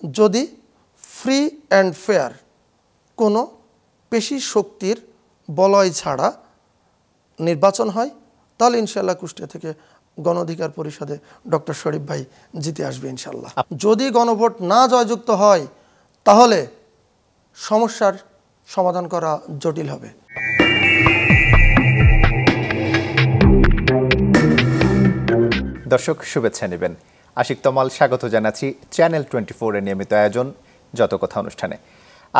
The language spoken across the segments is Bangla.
যদি ফ্রি অ্যান্ড ফেয়ার কোনো পেশি শক্তির বলয় ছাড়া নির্বাচন হয়, তাহলে ইনশাআল্লাহ কুষ্টিয়া থেকে গণ অধিকার পরিষদে ডক্টর শরীফ ভাই জিতে আসবে ইনশাআল্লাহ। যদি গণভোট না জয়যুক্ত হয় তাহলে সমস্যার সমাধান করা জটিল হবে। দর্শক শুভেচ্ছা নেবেন। আশিক তমাল স্বাগত জানাচ্ছি চ্যানেল 24 এর নিয়মিত আয়োজন যত কথা অনুষ্ঠানে।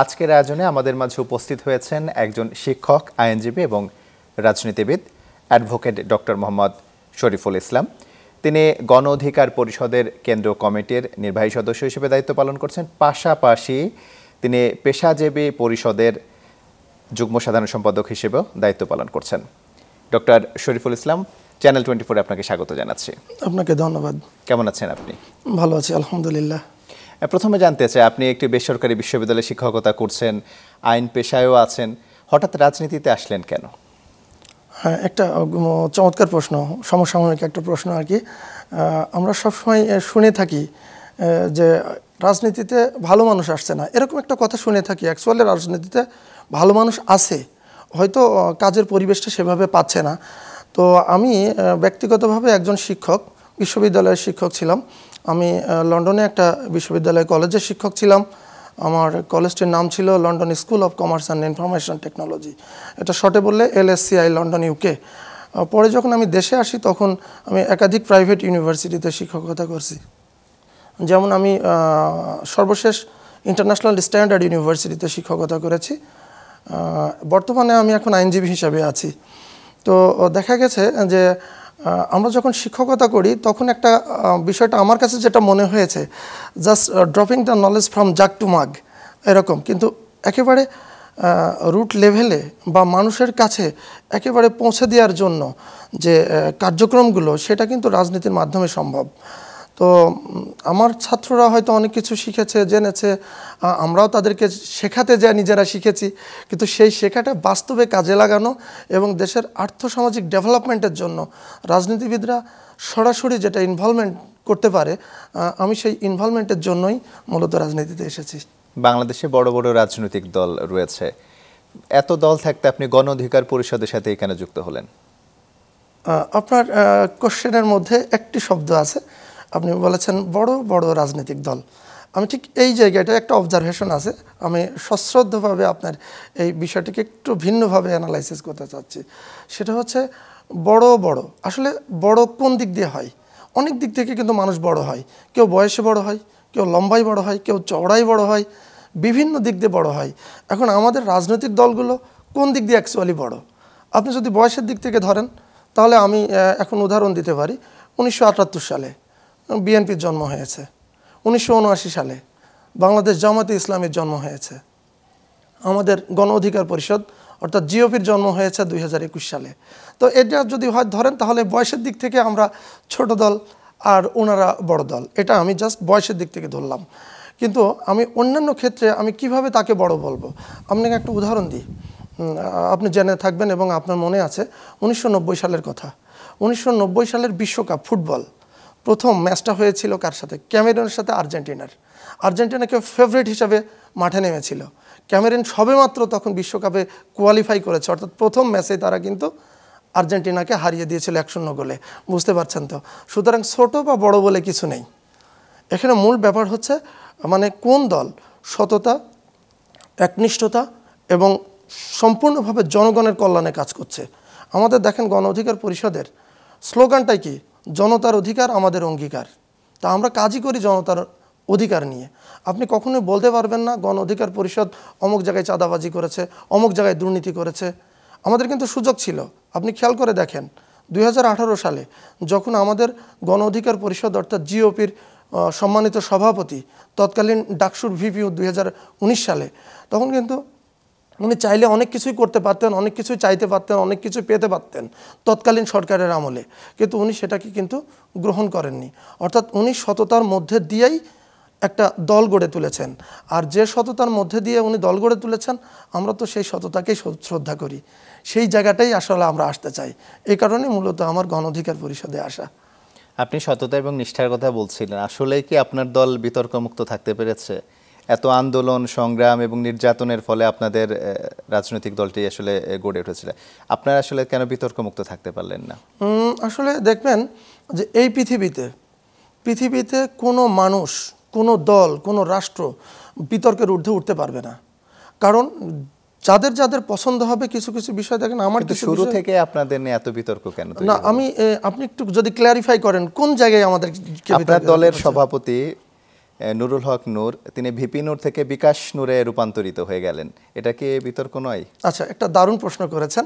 আজকের আয়োজনে আমাদের মাঝে উপস্থিত হয়েছেন একজন শিক্ষক, আইনজীবী এবং রাজনীতিবিদ অ্যাডভোকেট ডক্টর মোহাম্মদ শরীফুল ইসলাম। তিনি গণ অধিকার পরিষদের কেন্দ্রীয় কমিটির নির্বাহী সদস্য হিসেবে দায়িত্ব পালন করছেন। পাশাপাশি তিনি পেশাজীবী পরিষদের যুগ্ম সাধারণ সম্পাদক হিসেবেও দায়িত্ব পালন করছেন। ডক্টর শরীফুল ইসলাম, চ্যানেল 24 আপনাকে স্বাগত জানাচ্ছি। আপনাকে ধন্যবাদ। কেমন আছেন আপনি? ভালো আছি আলহামদুলিল্লাহ। প্রথমে জানতে চাই, আপনি একটি বেসরকারি বিশ্ববিদ্যালয়ে শিক্ষকতা করছেন, আইন পেশায়ও আছেন, হঠাৎ রাজনীতিতে আসলেন কেন? হ্যাঁ, একটা চমৎকার প্রশ্ন, সমসাময়িক একটা প্রশ্ন আর কি। আমরা সবসময় শুনে থাকি যে রাজনীতিতে ভালো মানুষ আসছে না, এরকম একটা কথা শুনে থাকি। অ্যাকচুয়ালি রাজনীতিতে ভালো মানুষ আছে, হয়তো কাজের পরিবেশটা সেভাবে পাচ্ছে না। তো আমি ব্যক্তিগতভাবে একজন শিক্ষক, বিশ্ববিদ্যালয়ের শিক্ষক ছিলাম। আমি লন্ডনে একটা বিশ্ববিদ্যালয় কলেজের শিক্ষক ছিলাম। আমার কলেজটির নাম ছিল London school of commerce and information technology, এটা শর্টে বললে LSCI লন্ডন UK। পরে যখন আমি দেশে আসি তখন আমি একাধিক প্রাইভেট ইউনিভার্সিটিতে শিক্ষকতা করছি। যেমন আমি সর্বশেষ ইন্টারন্যাশনাল স্ট্যান্ডার্ড ইউনিভার্সিটিতে শিক্ষকতা করেছি। বর্তমানে আমি এখন আইনজীবী হিসাবে আছি। তো দেখা গেছে যে আমরা যখন শিক্ষকতা করি তখন একটা বিষয়টা আমার কাছে যেটা মনে হয়েছে, just dropping the knowledge from jug to mug এরকম, কিন্তু একেবারে রুট লেভেলে বা মানুষের কাছে একেবারে পৌঁছে দেওয়ার জন্য যে কার্যক্রমগুলো, সেটা কিন্তু রাজনীতির মাধ্যমে সম্ভব। তো আমার ছাত্ররা হয়তো অনেক কিছু শিখেছে, জেনেছে, আমরাও তাদেরকে শেখাতে যাই, নিজেরা শিখেছি, কিন্তু সেই শেখাটা বাস্তবে কাজে লাগানো এবং দেশের আর্থসামাজিক ডেভেলপমেন্টের জন্য রাজনীতিবিদরা সরাসরি যেটা ইনভলভমেন্ট করতে পারে, আমি সেই ইনভলভমেন্টের জন্যই মূলত রাজনীতিতে এসেছি। বাংলাদেশে বড় বড় রাজনৈতিক দল রয়েছে, এত দল থাকতে আপনি গণ অধিকার পরিষদের সাথে এখানে যুক্ত হলেন? আপনার কোশ্চেনের মধ্যে একটি শব্দ আছে, আপনি বলেছেন বড় বড় রাজনৈতিক দল। আমি ঠিক এই জায়গাটা একটা অবজারভেশন আছে, আমি সশ্রদ্ধভাবে আপনার এই বিষয়টিকে একটু ভিন্নভাবে অ্যানালাইসিস করতে চাচ্ছি। সেটা হচ্ছে বড় বড় আসলে বড় কোন দিক দিয়ে হয়? অনেক দিক থেকে কিন্তু মানুষ বড় হয়। কেউ বয়সে বড় হয়, কেউ লম্বাই বড় হয়, কেউ চওড়াই বড় হয়, বিভিন্ন দিক দিয়ে বড় হয়। এখন আমাদের রাজনৈতিক দলগুলো কোন দিক দিয়ে অ্যাকচুয়ালি বড়? আপনি যদি বয়সের দিক থেকে ধরেন তাহলে আমি এখন উদাহরণ দিতে পারি। 1978 সালে বিএনপির জন্ম হয়েছে, 1979 সালে বাংলাদেশ জামাতে ইসলামীর জন্ম হয়েছে, আমাদের গণ অধিকার পরিষদ অর্থাৎ জিওপির জন্ম হয়েছে 2021 সালে। তো এটা যদি হয় ধরেন, তাহলে বয়সের দিক থেকে আমরা ছোট দল আর ওনারা বড় দল, এটা আমি জাস্ট বয়সের দিক থেকে ধরলাম। কিন্তু আমি অন্যান্য ক্ষেত্রে আমি কিভাবে তাকে বড় বলবো, আপনাকে একটা উদাহরণ দিই, আপনি জেনে থাকবেন এবং আপনার মনে আছে 1990 সালের কথা। 1990 সালের বিশ্বকাপ ফুটবল প্রথম ম্যাচটা হয়েছিল কার সাথে? ক্যামেরুনের সাথে আর্জেন্টিনার। আর্জেন্টিনাকে ফেভারিট হিসাবে মাঠে নেমেছিল। ক্যামেরুন সবেমাত্র তখন বিশ্বকাপে কোয়ালিফাই করেছে, অর্থাৎ প্রথম ম্যাচে তারা কিন্তু আর্জেন্টিনাকে হারিয়ে দিয়েছিল 1-0 গোলে। বুঝতে পারছেন তো? সুতরাং ছোট বা বড় বলে কিছু নেই এখানে। মূল ব্যাপার হচ্ছে মানে কোন দল সততা, একনিষ্ঠতা এবং সম্পূর্ণভাবে জনগণের কল্যাণে কাজ করছে। আমাদের দেখেন গণ অধিকার পরিষদের স্লোগানটাই কি? জনতার অধিকার আমাদের অঙ্গীকার। তা আমরা কাজই করি জনতার অধিকার নিয়ে। আপনি কখনোই বলতে পারবেন না গণ অধিকার পরিষদ অমুক জায়গায় চাঁদাবাজি করেছে, অমুক জায়গায় দুর্নীতি করেছে। আমাদের কিন্তু সুযোগ ছিল। আপনি খেয়াল করে দেখেন 2018 সালে যখন আমাদের গণ অধিকার পরিষদ অর্থাৎ জিওপির সম্মানিত সভাপতি, তৎকালীন ডাকসুর ভিপিও 2019 সালে, তখন কিন্তু উনি চাইলে অনেক কিছুই করতে পারতেন, অনেক কিছুই চাইতে পারতেন, অনেক কিছু পেতে পারতেন তৎকালীন সরকারের আমলে, কিন্তু উনি সেটাকে কিন্তু গ্রহণ করেননি। অর্থাৎ উনি সততার মধ্যে দিয়েই একটা দল গড়ে তুলেছেন। আর যে সততার মধ্যে দিয়ে উনি দল গড়ে তুলেছেন, আমরা তো সেই সততাকেই শ্রদ্ধা করি। সেই জায়গাটাই আসলে আমরা আসতে চাই। এই কারণে মূলত আমার গণ অধিকার পরিষদে আসা। আপনি সততা এবং নিষ্ঠার কথা বলছিলেন, আসলে কি আপনার দল বিতর্কমুক্ত থাকতে পেরেছে? এত আন্দোলন সংগ্রাম এবং নির্যাতনের ফলে আপনাদের রাজনৈতিক দলটি আসলে গড়ে উঠেছিল, আপনারা আসলে কেন বিতর্কমুক্ত থাকতে পারলেন না? আসলে দেখবেন যে এই পৃথিবীতে কোনো মানুষ, কোনো দল, কোনো রাষ্ট্র বিতর্কের ঊর্ধ্বে উঠতে পারবে না। কারণ যাদের যাদের পছন্দ হবে কিছু কিছু বিষয় দেখেন, আমার কিন্তু শুরু থেকে আপনাদের নিয়ে এত বিতর্ক কেন? না, আপনি একটু যদি ক্ল্যারিফাই করেন কোন জায়গায় আমাদের আপনার দলের সভাপতি নুরুল হক নূর, তিনি ভিপি নূর থেকে বিকাশ নূরে রূপান্তরিত হয়ে গেলেন, এটা কি বিতর্ক নয়? আচ্ছা, একটা দারুণ প্রশ্ন করেছেন,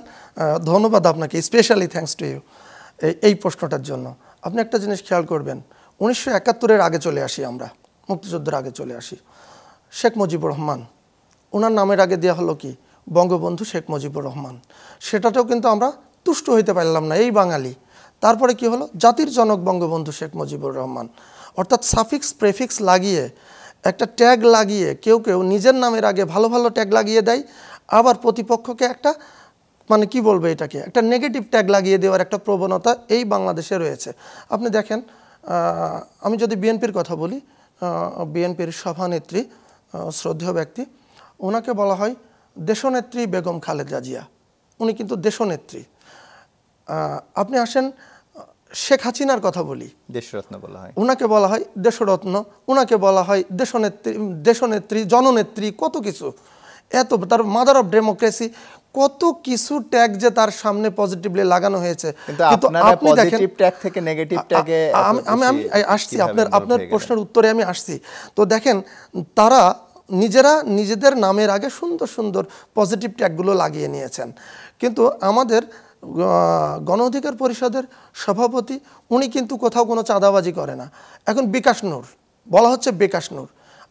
ধন্যবাদ আপনাকে, স্পেশালি থ্যাঙ্কস টু ইউ এই প্রশ্নটার জন্য। আপনি একটা জিনিস খেয়াল করবেন, 1971-এর আগে চলে আসি, আমরা মুক্তিযুদ্ধের আগে চলে আসি। শেখ মুজিবুর রহমান, ওনার নামের আগে দেওয়া হলো কি বঙ্গবন্ধু শেখ মুজিবুর রহমান। সেটাতেও কিন্তু আমরা তুষ্ট হইতে পারলাম না, এই বাঙালি। তারপরে কি হলো, জাতির জনক বঙ্গবন্ধু শেখ মুজিবুর রহমান। অর্থাৎ সাফিক্স প্রেফিক্স লাগিয়ে, একটা ট্যাগ লাগিয়ে, কেউ কেউ নিজের নামের আগে ভালো ভালো ট্যাগ লাগিয়ে দেয়, আবার প্রতিপক্ষকে একটা মানে কি বলবো এটাকে, একটা নেগেটিভ ট্যাগ লাগিয়ে দেওয়ার একটা প্রবণতা এই বাংলাদেশে রয়েছে। আপনি দেখেন, আমি যদি বিএনপির কথা বলি, বিএনপির সভানেত্রী, শ্রদ্ধেয় ব্যক্তি, ওনাকে বলা হয় দেশনেত্রী বেগম খালেদা জিয়া, উনি কিন্তু দেশনেত্রী। আপনি আসেন শেখ হাসিনার কথা বলি, দেশরত্ন বলা হয়, ওনাকে বলা হয় দেশরত্ন, ওনাকে বলা হয় দেশনেত্রী, জননেত্রী, কত কিছু, এত তার মাদার অফ ডেমোক্রেসি, কত কিছু ট্যাগ যে তার সামনে পজিটিভলি লাগানো হয়েছে। কিন্তু আপনি দেখেন পজিটিভ ট্যাগ থেকে নেগেটিভ ট্যাগে আমি আসছি, আপনার প্রশ্নের উত্তরে আমি আসছি। তো দেখেন, তারা নিজেরা নিজেদের নামের আগে সুন্দর সুন্দর পজিটিভ ট্যাগগুলো লাগিয়ে নিয়েছেন। কিন্তু আমাদের গণ অধিকার পরিষদের সভাপতি, উনি কিন্তু কোথাও কোনো চাঁদাবাজি করে না। এখন বিকাশ নূর বলা হচ্ছে, বিকাশ নূর,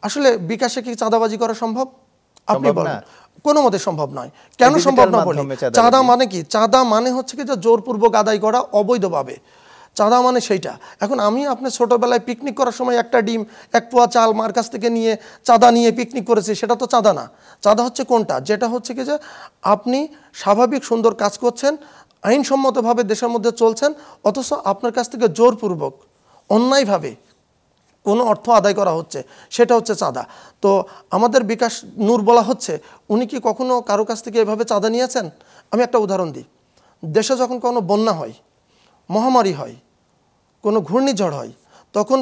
আসলে বিকাশে কি চাঁদাবাজি করা সম্ভব? আপনি বলেন, কোনো মতে সম্ভব নয়। কেন সম্ভব না বলি, চাঁদা মানে কি? চাঁদা মানে হচ্ছে কি যে জোরপূর্বক আদায় করা অবৈধভাবে, চাঁদা মানে সেইটা। এখন আপনি ছোটোবেলায় পিকনিক করার সময় একটা ডিম, এক পোয়া চাল মার কাছ থেকে নিয়ে চাঁদা নিয়ে পিকনিক করেছি, সেটা তো চাঁদা না। চাঁদা হচ্ছে কোনটা, যেটা হচ্ছে কি যে আপনি স্বাভাবিক সুন্দর কাজ করছেন, আইনসম্মতভাবে দেশের মধ্যে চলছেন, অথচ আপনার কাছ থেকে জোরপূর্বক অন্যায়ভাবে কোনো অর্থ আদায় করা হচ্ছে, সেটা হচ্ছে চাঁদা। তো আমাদের বিকাশ নূর বলা হচ্ছে, উনি কি কখনো কারো কাছ থেকে এভাবে চাঁদা নিয়েছেন? আমি একটা উদাহরণ দিই, দেশে যখন কোনো বন্যা হয়, মহামারী হয়, কোনো ঘূর্ণিঝড় হয়, তখন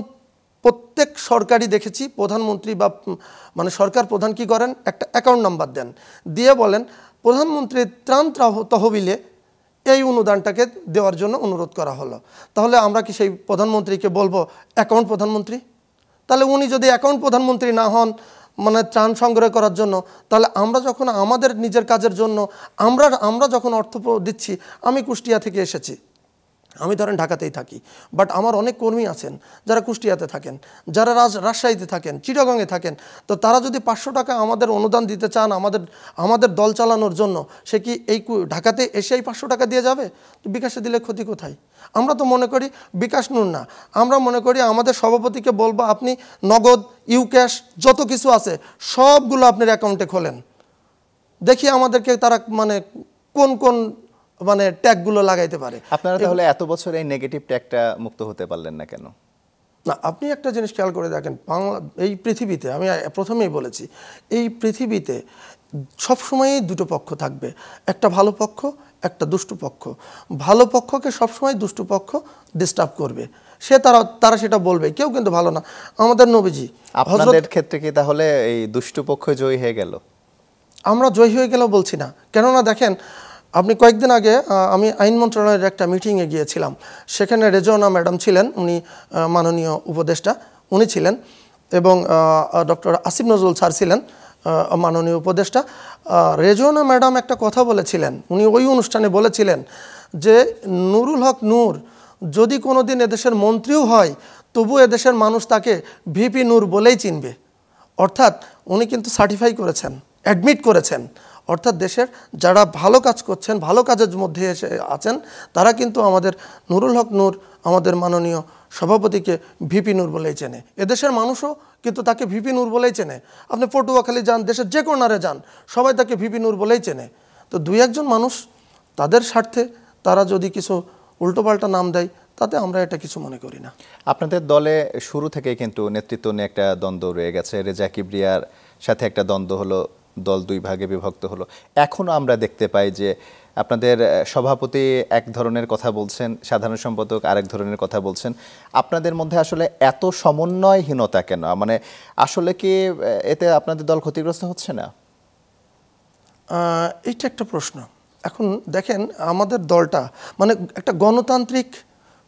প্রত্যেক সরকারি দেখেছি প্রধানমন্ত্রী বা মানে সরকার প্রধান কি করেন, একটা অ্যাকাউন্ট নাম্বার দেন, দিয়ে বলেন প্রধানমন্ত্রীর ত্রাণ তহবিলে এই অনুদানটাকে দেওয়ার জন্য অনুরোধ করা হলো। তাহলে আমরা কি সেই প্রধানমন্ত্রীকে বলবো অ্যাকাউন্ট প্রধানমন্ত্রী? তাহলে উনি যদি অ্যাকাউন্ট প্রধানমন্ত্রী না হন, মানে ত্রাণ সংগ্রহ করার জন্য, তাহলে আমরা যখন আমাদের নিজের কাজের জন্য আমরা যখন অর্থ দিচ্ছি, আমি কুষ্টিয়া থেকে এসেছি, আমি ধরেন ঢাকাতেই থাকি, বাট আমার অনেক কর্মী আছেন যারা কুষ্টিয়াতে থাকেন, যারা রাজশাহীতে থাকেন, চিটাগংয়ে থাকেন। তো তারা যদি 500 টাকা আমাদের অনুদান দিতে চান আমাদের দল চালানোর জন্য, সে কি এই ঢাকাতে এসেই 500 টাকা দিয়ে যাবে? তো বিকাশে দিলে ক্ষতি কোথায়? আমরা তো মনে করি বিকাশ নূর না, আমরা মনে করি আমাদের সভাপতিকে বলবো, আপনি নগদ, ইউক্যাশ, যত কিছু আছে সবগুলো আপনার অ্যাকাউন্টে খোলেন, দেখি আমাদেরকে তারা মানে কোন কোন মানে ট্যাগগুলো লাগাইতে পারে। আপনারা তাহলে এত বছর এই নেগেটিভ ট্যাগটা মুক্ত হতে পারলেন না কেন? না, আপনি একটা জিনিস খেয়াল করে দেখেন, এই পৃথিবীতে, আমি প্রথমেই বলেছি, এই পৃথিবীতে সবসময়ই দুটো পক্ষ থাকবে, একটা ভালো পক্ষ, একটা দুষ্টু পক্ষ। ভালো পক্ষকে সবসময় দুষ্টু পক্ষ ডিস্টার্ব করবে, তারা সেটা বলবে, কেউ কিন্তু ভালো না। আমাদের নবীজি, আপনাদের ক্ষেত্রে কি তাহলে এই দুষ্টু পক্ষ জয়ী হয়ে গেল? আমরা জয়ী হয়ে গেলেও বলছি না, কেননা দেখেন, আপনি কয়েকদিন আগে আমি আইন মন্ত্রণালয়ের একটা মিটিংয়ে গিয়েছিলাম, সেখানে রেজওয়ানা ম্যাডাম ছিলেন, উনি মাননীয় উপদেষ্টা উনি ছিলেন, এবং ডক্টর আসিফ নজরুল স্যার ছিলেন মাননীয় উপদেষ্টা। রেজওয়ানা ম্যাডাম একটা কথা বলেছিলেন, উনি ওই অনুষ্ঠানে বলেছিলেন যে নুরুল হক নূর যদি কোনো দিন এদেশের মন্ত্রীও হয়, তবু এদেশের মানুষ তাকে ভিপি নূর বলেই চিনবে। অর্থাৎ উনি কিন্তু সার্টিফাই করেছেন, অ্যাডমিট করেছেন, অর্থাৎ দেশের যারা ভালো কাজ করছেন, ভালো কাজের মধ্যে এসে আছেন, তারা কিন্তু আমাদের নুরুল হক নূর, আমাদের মাননীয় সভাপতিকে ভিপি নূর বলেই চেনে। এদেশের মানুষও কিন্তু তাকে ভিপি নূর বলেই চেনে। আপনি পটুয়াখালী যান, দেশের যে কোনারে যান, সবাই তাকে ভিপি নূর বলেই চেনে। তো দুই একজন মানুষ তাদের স্বার্থে তারা যদি কিছু উল্টোপাল্টা নাম দেয়, তাতে আমরা এটা কিছু মনে করি না। আপনাদের দলে শুরু থেকেই কিন্তু নেতৃত্ব নিয়ে একটা দ্বন্দ্ব রয়ে গেছে। রেজা কিবরিয়ার সাথে একটা দ্বন্দ্ব হলো, দল দুই ভাগে বিভক্ত হলো। এখনও আমরা দেখতে পাই যে আপনাদের সভাপতি এক ধরনের কথা বলছেন, সাধারণ সম্পাদক আরেক ধরনের কথা বলছেন। আপনাদের মধ্যে আসলে এত সমন্বয়হীনতা কেন? মানে আসলে কি এতে আপনাদের দল ক্ষতিগ্রস্ত হচ্ছে না? এইটা একটা প্রশ্ন। এখন দেখেন, আমাদের দলটা মানে একটা গণতান্ত্রিক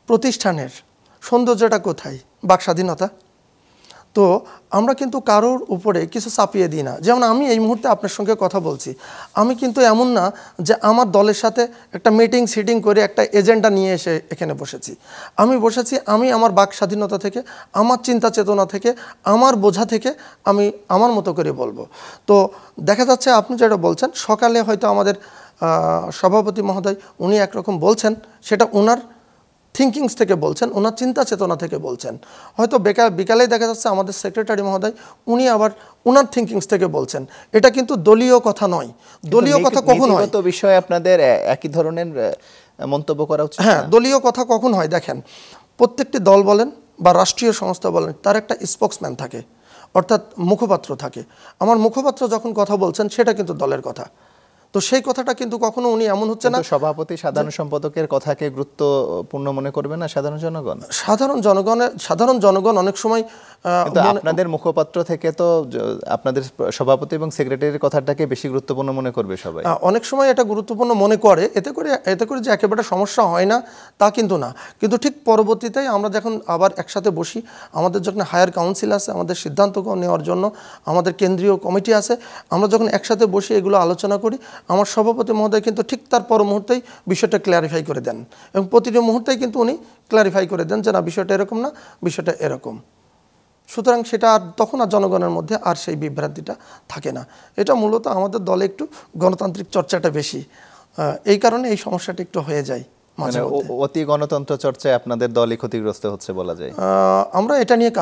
প্রতিষ্ঠানের সৌন্দর্যটা কোথায়? বাক স্বাধীনতা। তো আমরা কিন্তু কারোর উপরে কিছু চাপিয়ে দিই না। যেমন আমি এই মুহূর্তে আপনার সঙ্গে কথা বলছি, আমি কিন্তু এমন না যে আমার দলের সাথে একটা মিটিং সিটিং করে একটা এজেন্ডা নিয়ে এসে এখানে বসেছি। আমি বসেছি আমি আমার বাক স্বাধীনতা থেকে, আমার চিন্তা চেতনা থেকে, আমার বোঝা থেকে আমি আমার মতো করে বলবো। তো দেখা যাচ্ছে আপনি যেটা বলছেন, সকালে হয়তো আমাদের সভাপতি মহোদয় উনি একরকম বলছেন, সেটা ওনার থিঙ্কিংস থেকে বলছেন, ওনার চিন্তা চেতনা থেকে বলছেন। হয়তো বিকালে দেখা যাচ্ছে আমাদের সেক্রেটারি মহোদয় উনি আবার ওনার থিঙ্কিংস থেকে বলছেন। এটা কিন্তু দলীয় কথা নয়। দলীয় কথা কখন হয়? নীতিগত বিষয়ে আপনাদের একই ধরনের মন্তব্য করা উচিত। হ্যাঁ, দলীয় কথা কখন হয় দেখেন, প্রত্যেকটি দল বলেন বা রাষ্ট্রীয় সংস্থা বলেন, তার একটা স্পোক্সম্যান থাকে, অর্থাৎ মুখপাত্র থাকে। আমার মুখপাত্র যখন কথা বলছেন সেটা কিন্তু দলের কথা। তো সেই কথাটা কিন্তু কখনো উনি এমন হচ্ছে না। সভাপতি সাধারণ সম্পাদকের কথাকে গুরুত্বপূর্ণ মনে করবে না সাধারণ জনগণ? সাধারণ জনগণ অনেক সময় কিন্তু আপনাদের মুখপাত্র থেকে তো আপনাদের সভাপতি এবং সেক্রেটারির কথাটাকে বেশি গুরুত্বপূর্ণ মনে করবে সবাই। অনেক সময় এটা গুরুত্বপূর্ণ মনে করে। এতে করে যে একেবারে সমস্যা হয় না তা কিন্তু না। কিন্তু ঠিক পরবর্তীতে আমরা যখন আবার একসাথে বসি, আমাদের যখন হায়ার কাউন্সিল আছে, আমাদের সিদ্ধান্ত নেওয়ার জন্য আমাদের কেন্দ্রীয় কমিটি আছে, আমরা যখন একসাথে বসে এগুলো আলোচনা করি, আমার সভাপতি মহোদয় কিন্তু ঠিক তার পর মুহূর্তেই বিষয়টা ক্ল্যারিফাই করে দেন, এবং প্রতিটি মুহূর্তেই কিন্তু উনি ক্ল্যারিফাই করে দেন যে না, বিষয়টা এরকম না, বিষয়টা এরকম। সুতরাং সেটা আর তখন আর জনগণের মধ্যে আর সেই বিভ্রান্তিটা থাকে না। এটা মূলত আমাদের দলে একটু গণতান্ত্রিক চর্চাটা বেশি, এই কারণে এই সমস্যাটা একটু হয়ে যায় মাঝে মধ্যে। অতি গণতন্ত্র চর্চায় আপনাদের দলই ক্ষতিগ্রস্ত হচ্ছে বলা যায়। আমরা এটা নিয়ে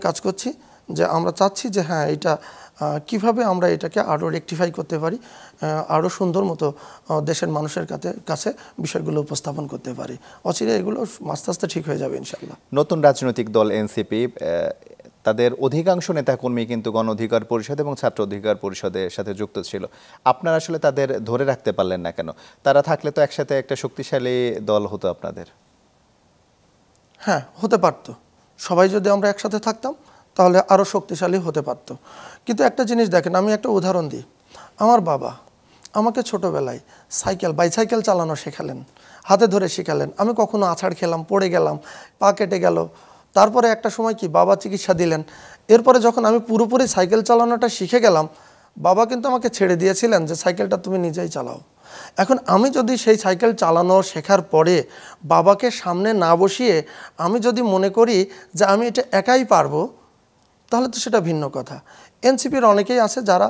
কাজ করছি যে আমরা চাচ্ছি যে হ্যাঁ, এটা কিভাবে আমরা এটাকে আরও রেকটিফাই করতে পারি, আরও সুন্দর মতো দেশের মানুষের কাছে বিষয়গুলো উপস্থাপন করতে পারি। অচিরে এগুলো আস্তে আস্তে ঠিক হয়ে যাবে ইনশাল্লাহ। নতুন রাজনৈতিক দল এনসিপি, তাদের অধিকাংশ নেতাকর্মী কিন্তু গণ অধিকার পরিষদ এবং ছাত্র অধিকার পরিষদের সাথে যুক্ত ছিল। আপনারা আসলে তাদের ধরে রাখতে পারলেন না কেন? তারা থাকলে তো একসাথে একটা শক্তিশালী দল হতো আপনাদের। হ্যাঁ, হতে পারতো। সবাই যদি আমরা একসাথে থাকতাম তাহলে আরও শক্তিশালী হতে পারতো। কিন্তু একটা জিনিস দেখেন, আমি একটা উদাহরণ দিই। আমার বাবা আমাকে ছোটোবেলায় বাইসাইকেল চালানো শেখালেন, হাতে ধরে শেখালেন। আমি কখনো আছাড় খেলাম, পড়ে গেলাম, পা কেটে গেল। তারপরে একটা সময় কি বাবা চিকিৎসা দিলেন। এরপরে যখন আমি পুরোপুরি সাইকেল চালানোটা শিখে গেলাম, বাবা কিন্তু আমাকে ছেড়ে দিয়েছিলেন যে সাইকেলটা তুমি নিজেই চালাও। এখন আমি যদি সেই সাইকেল চালানো শেখার পরে বাবাকে সামনে না বসিয়ে আমি যদি মনে করি যে আমি এটা একাই পারবো, তাহলে তো সেটা ভিন্ন কথা। এনসিপির অনেকেই আছে যারা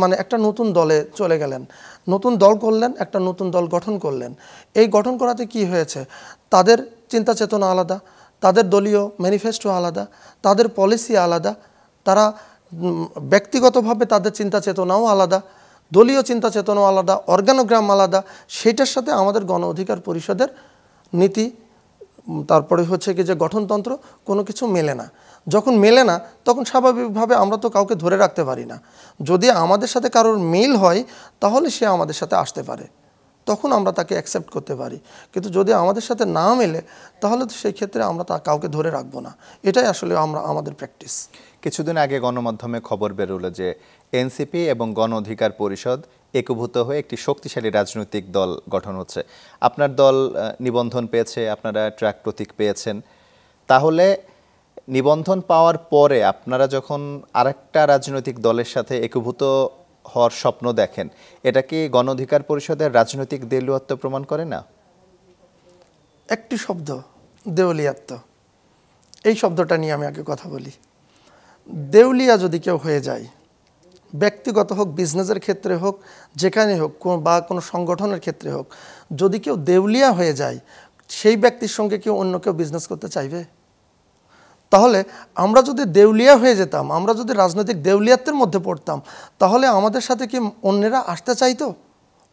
মানে একটা নতুন দলে চলে গেলেন, নতুন দল করলেন, একটা নতুন দল গঠন করলেন। এই গঠন করাতে কি হয়েছে? তাদের চিন্তা চেতনা আলাদা, তাদের দলীয় ম্যানিফেস্টো আলাদা, তাদের পলিসি আলাদা, তারা ব্যক্তিগতভাবে তাদের চিন্তা চেতনাও আলাদা, দলীয় চিন্তা চেতনাও আলাদা, অর্গানোগ্রাম আলাদা। সেটার সাথে আমাদের গণ অধিকার পরিষদের নীতি, তারপরে হচ্ছে কি যে গঠনতন্ত্র, কোনো কিছু মেলে না। যখন মেলে না তখন স্বাভাবিকভাবে আমরা তো কাউকে ধরে রাখতে পারি না। যদি আমাদের সাথে কারোর মিল হয় তাহলে সে আমাদের সাথে আসতে পারে, তখন আমরা তাকে অ্যাকসেপ্ট করতে পারি। কিন্তু যদি আমাদের সাথে না মেলে তাহলে তো সেই ক্ষেত্রে আমরা কাউকে ধরে রাখবো না। এটাই আসলে আমাদের প্র্যাকটিস। কিছুদিন আগে গণমাধ্যমে খবর বেরোলো যে এনসিপি এবং গণ অধিকার পরিষদ একীভূত হয়ে একটি শক্তিশালী রাজনৈতিক দল গঠন হচ্ছে। আপনার দল নিবন্ধন পেয়েছে, আপনারা ট্র্যাক প্রতীক পেয়েছেন। তাহলে নিবন্ধন পাওয়ার পরে আপনারা যখন আরেকটা রাজনৈতিক দলের সাথে একীভূত হওয়ার স্বপ্ন দেখেন, এটা কি গণ অধিকার পরিষদের রাজনৈতিক দেউলিয়াত্ব প্রমাণ করে না? একটি শব্দ, দেউলিয়াত্ব। এই শব্দটা নিয়ে আমি আগে কথা বলি। দেউলিয়া যদি কেউ হয়ে যায়, ব্যক্তিগত হোক, বিজনেসের ক্ষেত্রে হোক, যেখানে হোক, বা কোনো সংগঠনের ক্ষেত্রে হোক, যদি কেউ দেউলিয়া হয়ে যায়, সেই ব্যক্তির সঙ্গে কেউ অন্য কেউ বিজনেস করতে চাইবে? তাহলে আমরা যদি দেউলিয়া হয়ে যেতাম, আমরা যদি রাজনৈতিক দেউলিয়াত্বের মধ্যে পড়তাম, তাহলে আমাদের সাথে কি অন্যেরা আসতে চাইতো?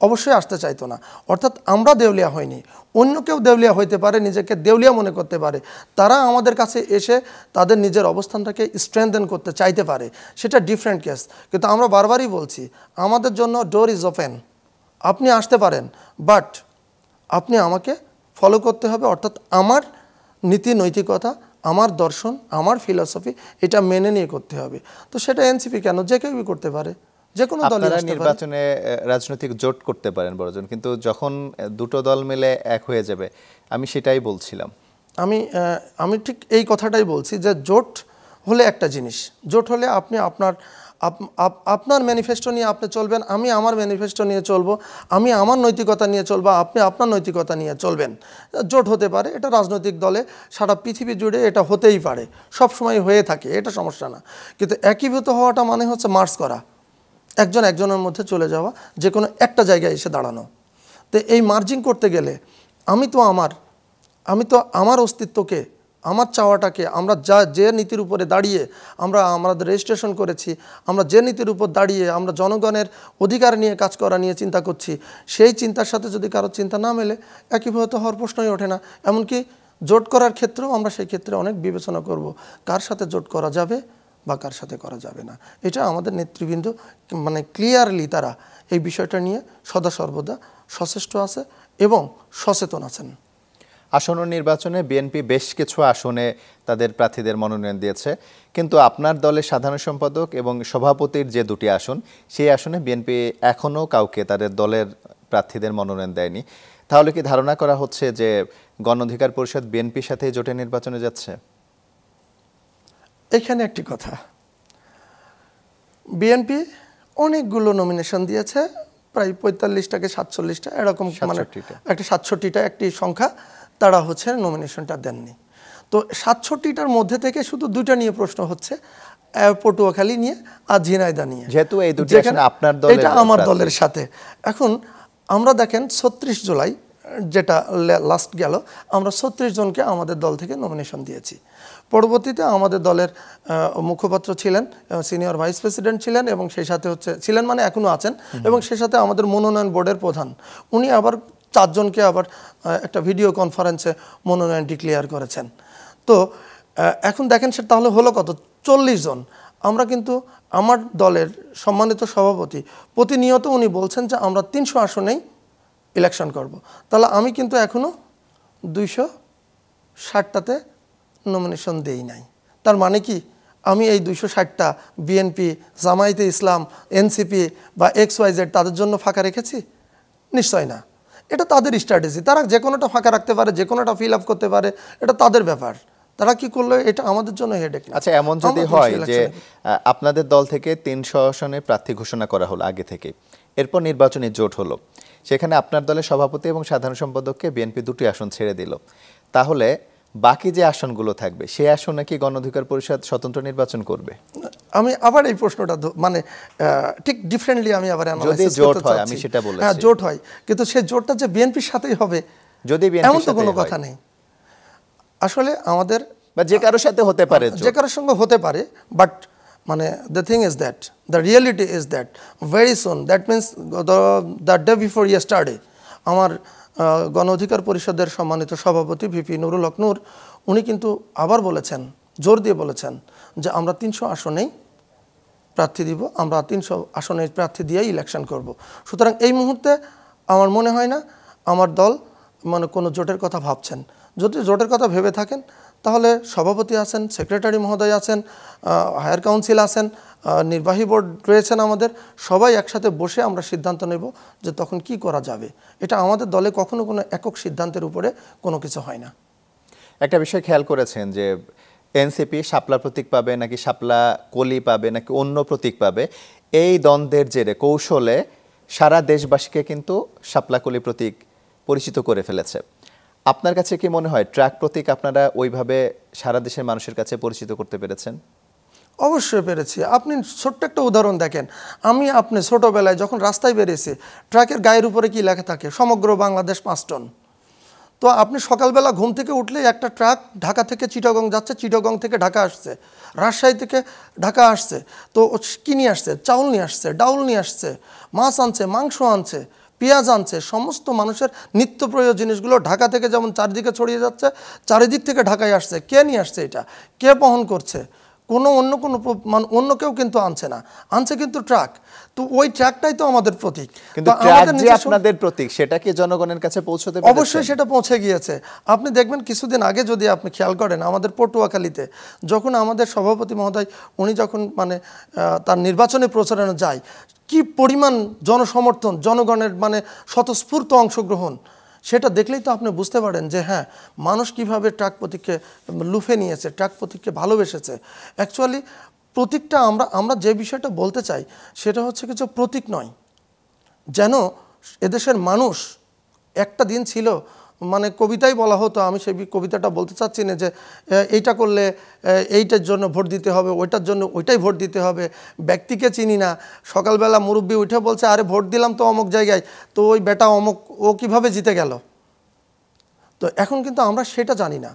অবশ্যই আসতে চাইতো না। অর্থাৎ আমরা দেউলিয়া হইনি, অন্য কেউ দেউলিয়া হইতে পারে, নিজেকে দেউলিয়া মনে করতে পারে, তারা আমাদের কাছে এসে তাদের নিজের অবস্থানটাকে স্ট্রেংথেন করতে চাইতে পারে, সেটা ডিফারেন্ট কেস। কিন্তু আমরা বারবারই বলছি, আমাদের জন্য ডোর ইজ ওপেন, আপনি আসতে পারেন, বাট আপনি আমাকে ফলো করতে হবে, অর্থাৎ আমার নীতি নৈতিকতা, আমার দর্শন, আমার ফিলসফি, এটা মেনে নিয়ে করতে হবে। তো সেটা এনসিপি কেন, যে কেউই করতে পারে, যে কোনো দলই আপনারা আসতে পারে। নির্বাচনে রাজনৈতিক জোট করতে পারেন বড়জন, কিন্তু যখন দুটো দল মিলে এক হয়ে যাবে, আমি সেটাই বলছিলাম। আমি ঠিক এই কথাটাই বলছি যে জোট হলে একটা জিনিস, জোট হলে আপনি আপনার ম্যানিফেস্টো নিয়ে আপনি চলবেন, আমি আমার ম্যানিফেস্টো নিয়ে চলবো, আমি আমার নৈতিকতা নিয়ে চলবো, আপনি আপনার নৈতিকতা নিয়ে চলবেন। জোট হতে পারে, এটা রাজনৈতিক দলে সারা পৃথিবী জুড়ে এটা হতেই পারে, সব সময় হয়ে থাকে, এটা সমস্যা না। কিন্তু একীভূত হওয়াটা মানে হচ্ছে মার্চ করা, একজন একজনের মধ্যে চলে যাওয়া, যে কোনো একটা জায়গায় এসে দাঁড়ানো। তো এই মার্জিং করতে গেলে আমি তো আমার অস্তিত্বকে, আমার চাওয়াটাকে, আমরা যে নীতির উপরে দাঁড়িয়ে আমরা আমাদের রেজিস্ট্রেশন করেছি, আমরা যে নীতির উপর দাঁড়িয়ে আমরা জনগণের অধিকার নিয়ে কাজ করা নিয়ে চিন্তা করছি, সেই চিন্তার সাথে যদি কারোর চিন্তা না মেলে, একীভূত হওয়ার প্রশ্নই ওঠে না। এমনকি জোট করার ক্ষেত্রেও আমরা সেই ক্ষেত্রে অনেক বিবেচনা করব, কার সাথে জোট করা যাবে বা কার সাথে করা যাবে না। এটা আমাদের নেতৃবৃন্দ মানে ক্লিয়ারলি তারা এই বিষয়টা নিয়ে সদা সর্বদা সচেষ্ট আছে এবং সচেতন আছেন। আসন্ন নির্বাচনে বিএনপি বেশ কিছু আসনে তাদের প্রার্থীদের মনোনয়ন দিয়েছে, কিন্তু আপনার দলের সাধারণ সম্পাদক এবং সভাপতির যে দুটি আসন, সেই আসনে বিএনপি এখনও কাউকে তাদের দলের প্রার্থীদের মনোনয়ন দেয়নি। তাহলে কি ধারণা করা হচ্ছে যে গণ অধিকার পরিষদ বিএনপির সাথে জোটে নির্বাচনে যাচ্ছে? এখানে একটি কথা, বিএনপি অনেকগুলো নমিনেশন দিয়েছে, প্রায় 45টাকে 47টা এরকম, মানে একটা 67টা একটি সংখ্যা, তারা হচ্ছে নমিনেশনটা দেননি। তো 67টার মধ্যে থেকে শুধু দুইটা নিয়ে প্রশ্ন হচ্ছে, পটুয়াখালী নিয়ে আর ঝিনাইদহ নিয়ে, যেহেতু এই দুটি আসন আপনার দলের, এটা আমার দলের সাথে। এখন আমরা দেখেন 36 জুলাই যেটা লাস্ট গেল, আমরা 36 জনকে আমাদের দল থেকে নমিনেশন দিয়েছি। পরবর্তীতে আমাদের দলের মুখপাত্র ছিলেন, সিনিয়র ভাইস প্রেসিডেন্ট ছিলেন, এবং সেই সাথে ছিলেন মানে এখনও আছেন, এবং সেই সাথে আমাদের মনোনয়ন বোর্ডের প্রধান, উনি আবার 4 জনকে আবার একটা ভিডিও কনফারেন্সে মনোনয়ন ডিক্লেয়ার করেছেন। তো এখন দেখেন সে তাহলে হলো কত, 40 জন। আমরা কিন্তু আমার দলের সম্মানিত সভাপতি প্রতিনিয়ত উনি বলছেন যে আমরা 300 আসনেই ইলেকশন করব। তাহলে আমি কিন্তু এখনও 260টাতে নমিনেশন দেই নাই। তার মানে কি আমি এই 260টা বিএনপি, জামায়াতে ইসলাম, এনসিপি বা XYZ তাদের জন্য ফাঁকা রেখেছি? নিশ্চয় না। এটা তাদের স্ট্র্যাটেজি, তারা যে কোনোটা ফাঁকা রাখতে পারে, যে কোনোটা ফিল আপ করতে পারে, এটা তাদের ব্যাপার, তারা কি করলো এটা আমাদের জন্য হেডেক না। আচ্ছা, এমন যদি হয় যে আপনাদের দল থেকে 300 আসনে প্রার্থী ঘোষণা করা হলো আগে থেকে, এরপর নির্বাচনী জোট হলো, সেখানে আপনার দলের সভাপতি এবং সাধারণ সম্পাদককে বিএনপি 2টি আসন ছেড়ে দিল, তাহলে বাকি যে আসনগুলো থাকবে সেই আসনে কি গণ অধিকার পরিষদ স্বতন্ত্র নির্বাচন করবে? আমি আবার এই প্রশ্নটা মানে ঠিক ডিফারেন্টলি আমি আবার অ্যানালাইসিস করতে চাচ্ছি। আমি সেটা বলেছি, হ্যাঁ জোট হয়, কিন্তু সেই জোটটা যে বিএনপির সাথেই হবে যদি এমন তো কোনো কথা নেই। আসলে আমাদের বা যে কারোর সাথে হতে পারে, যে কারোর সঙ্গে হতে পারে, বাট মানে the thing is that, the reality is that very soon, that means the day before yesterday আমার গণ অধিকার পরিষদের সম্মানিত সভাপতি ভিপি নুরুল হক নূর, উনি কিন্তু আবার বলেছেন, জোর দিয়ে বলেছেন যে আমরা 300 আসনেই প্রার্থী দিব, আমরা 300 আসনের প্রার্থী দিয়েই ইলেকশন করব। সুতরাং এই মুহূর্তে আমার মনে হয় না আমার দল মানে কোনো জোটের কথা ভাবছেন। যদি জোটের কথা ভেবে থাকেন তাহলে সভাপতি আছেন, সেক্রেটারি মহোদয় আছেন, হায়ার কাউন্সিল আছেন, নির্বাহী বোর্ড রয়েছেন, আমাদের সবাই একসাথে বসে আমরা সিদ্ধান্ত নেব যে তখন কি করা যাবে। এটা আমাদের দলে কখনো কোনো একক সিদ্ধান্তের উপরে কোনো কিছু হয় না। একটা বিষয় খেয়াল করেছেন যে এনসিপি শাপলা প্রতীক পাবে নাকি শাপলা কলি পাবে নাকি অন্য প্রতীক পাবে, এই দ্বন্দ্বের জেরে কৌশলে সারা দেশবাসীকে কিন্তু শাপলা কলি প্রতীক পরিচিত করে ফেলেছে। আপনার কাছে কি মনে হয় ট্রাক প্রতীক আপনারা ওইভাবে সারা দেশের মানুষের কাছে পরিচিত করতে পেরেছেন? অবশ্যই পেরেছি। আপনি ছোট্ট একটা উদাহরণ দেখেন, আপনি ছোটোবেলায় যখন রাস্তায় বেরিয়েছে, ট্রাকের গায়ের উপরে কি লেখা থাকে, সমগ্র বাংলাদেশ 5 টন। তো আপনি সকালবেলা ঘুম থেকে উঠলেই একটা ট্রাক ঢাকা থেকে চিটাগং যাচ্ছে, চিটাগং থেকে ঢাকা আসছে, রাজশাহী থেকে ঢাকা আসছে, তো কি নিয়ে আসছে, চাউল নিয়ে আসছে, ডাউল নিয়ে আসছে, মাছ আনছে, মাংস আনছে, পেঁয়াজ আনছে, সমস্ত মানুষের নিত্য প্রয়োজনীয় জিনিসগুলো ঢাকা থেকে যেমন চারিদিকে ছড়িয়ে যাচ্ছে, চারিদিক থেকে ঢাকায় আসছে। কে নিয়ে আসছে এটা? কে বহন করছে? অন্য কেউ কিন্তু আনছে না, আনছে কিন্তু ট্রাক। তো ওই ট্রাকটাই তো আমাদের প্রতীক। কিন্তু ট্রাক যে আপনাদের প্রতীক, সেটা কি জনগণের কাছে পৌঁছতে পেরেছে? অবশ্যই সেটা পৌঁছে গিয়েছে। আপনি দেখবেন কিছুদিন আগে যদি আপনি খেয়াল করেন, আমাদের পটুয়াখালীতে যখন আমাদের সভাপতি মহোদয় উনি যখন তার নির্বাচনী প্রচারণা যায়, কি পরিমাণ জনসমর্থন, জনগণের স্বতঃস্ফূর্ত অংশগ্রহণ, সেটা দেখলেই তো আপনি বুঝতে পারেন যে হ্যাঁ, মানুষ কিভাবে ট্রাক প্রতীককে লুফে নিয়েছে, ট্রাক প্রতীককে ভালোবেসেছে। অ্যাকচুয়ালি প্রতীকটা আমরা যে বিষয়টা বলতে চাই সেটা হচ্ছে কিছু প্রতীক নয়, যেন এদেশের মানুষ একটা দিন ছিল, কবিতাই বলা হতো, আমি সেই কবিতাটা বলতে চাচ্ছি না যে এইটা করলে এইটার জন্য ভোট দিতে হবে, ওইটার জন্য ওইটাই ভোট দিতে হবে, ব্যক্তিকে চিনি না। সকালবেলা মুরব্বি উঠে বলছে আরে ভোট দিলাম তো অমুক জায়গায়, তো ওই বেটা অমুক ও কিভাবে জিতে গেল। তো এখন কিন্তু আমরা সেটা জানি না।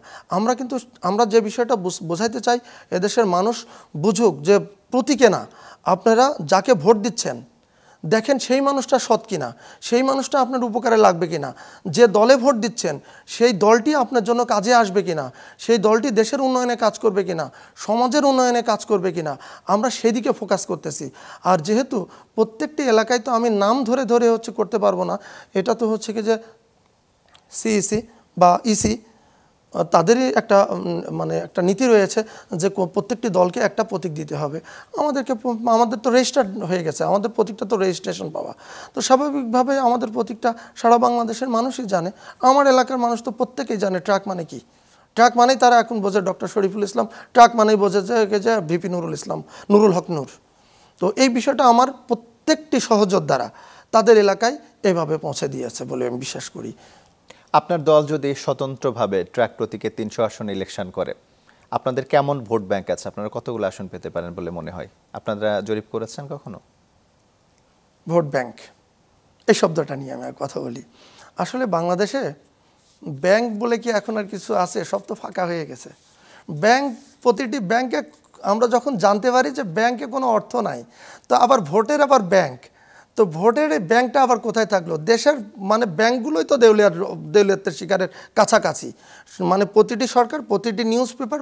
আমরা যে বিষয়টা বোঝাইতে চাই, এদেশের মানুষ বুঝুক যে প্রতীকে না, আপনারা যাকে ভোট দিচ্ছেন দেখেন সেই মানুষটা সৎ কিনা, সেই মানুষটা আপনার উপকারে লাগবে কিনা, যে দলে ভোট দিচ্ছেন সেই দলটি আপনার জন্য কাজে আসবে কিনা, সেই দলটি দেশের উন্নয়নে কাজ করবে কিনা, সমাজের উন্নয়নে কাজ করবে কিনা, আমরা সেদিকে ফোকাস করতেছি। আর যেহেতু প্রত্যেকটি এলাকায় তো আমি নাম ধরে ধরে করতে পারবো না, এটা তো হচ্ছে কি যে সিইসি বা ইসি তাদেরই একটা নীতি রয়েছে যে প্রত্যেকটি দলকে একটা প্রতীক দিতে হবে। আমাদের তো রেজিস্টার্ড হয়ে গেছে, আমাদের প্রতীকটা তো রেজিস্ট্রেশন পাওয়া। তো স্বাভাবিকভাবে আমাদের প্রতীকটা সারা বাংলাদেশের মানুষই জানে, আমার এলাকার মানুষ তো প্রত্যেকেই জানে ট্রাক মানে কি। ট্রাক মানেই তারা এখন বোঝে ডক্টর শরীফুল ইসলাম, ট্রাক মানেই বোঝে যে ভিপি নুরুল হক নূর। তো এই বিষয়টা আমার প্রত্যেকটি সহযোদ্ধারা তাদের এলাকায় এভাবে পৌঁছে দিয়েছে বলে আমি বিশ্বাস করি। আপনার দল যদি স্বতন্ত্রভাবে ট্রাক প্রতীকে 300 আসন ইলেকশন করে, আপনাদের কেমন ভোট ব্যাংক আছে? আপনারা কতগুলো আসন পেতে পারেন বলে মনে হয়? আপনারা জরিপ করেছেন কখনো? ভোট ব্যাংক এই শব্দটা নিয়ে আমি কথা বলি। আসলে বাংলাদেশে ব্যাংক বলে কি এখন আর কিছু আছে? সব তো ফাঁকা হয়ে গেছে। প্রতিটি ব্যাংকে আমরা যখন জানতে পারি যে ব্যাংকে কোনো অর্থ নাই, তো আবার ভোটের আবার ব্যাংক, তো ভোটের এই ব্যাংকটা আবার কোথায় থাকলো? দেশের ব্যাংকগুলোই তো দেউলিয়াতের শিকারের কাছাকাছি। প্রতিটি সরকার, প্রতিটি নিউজ পেপার,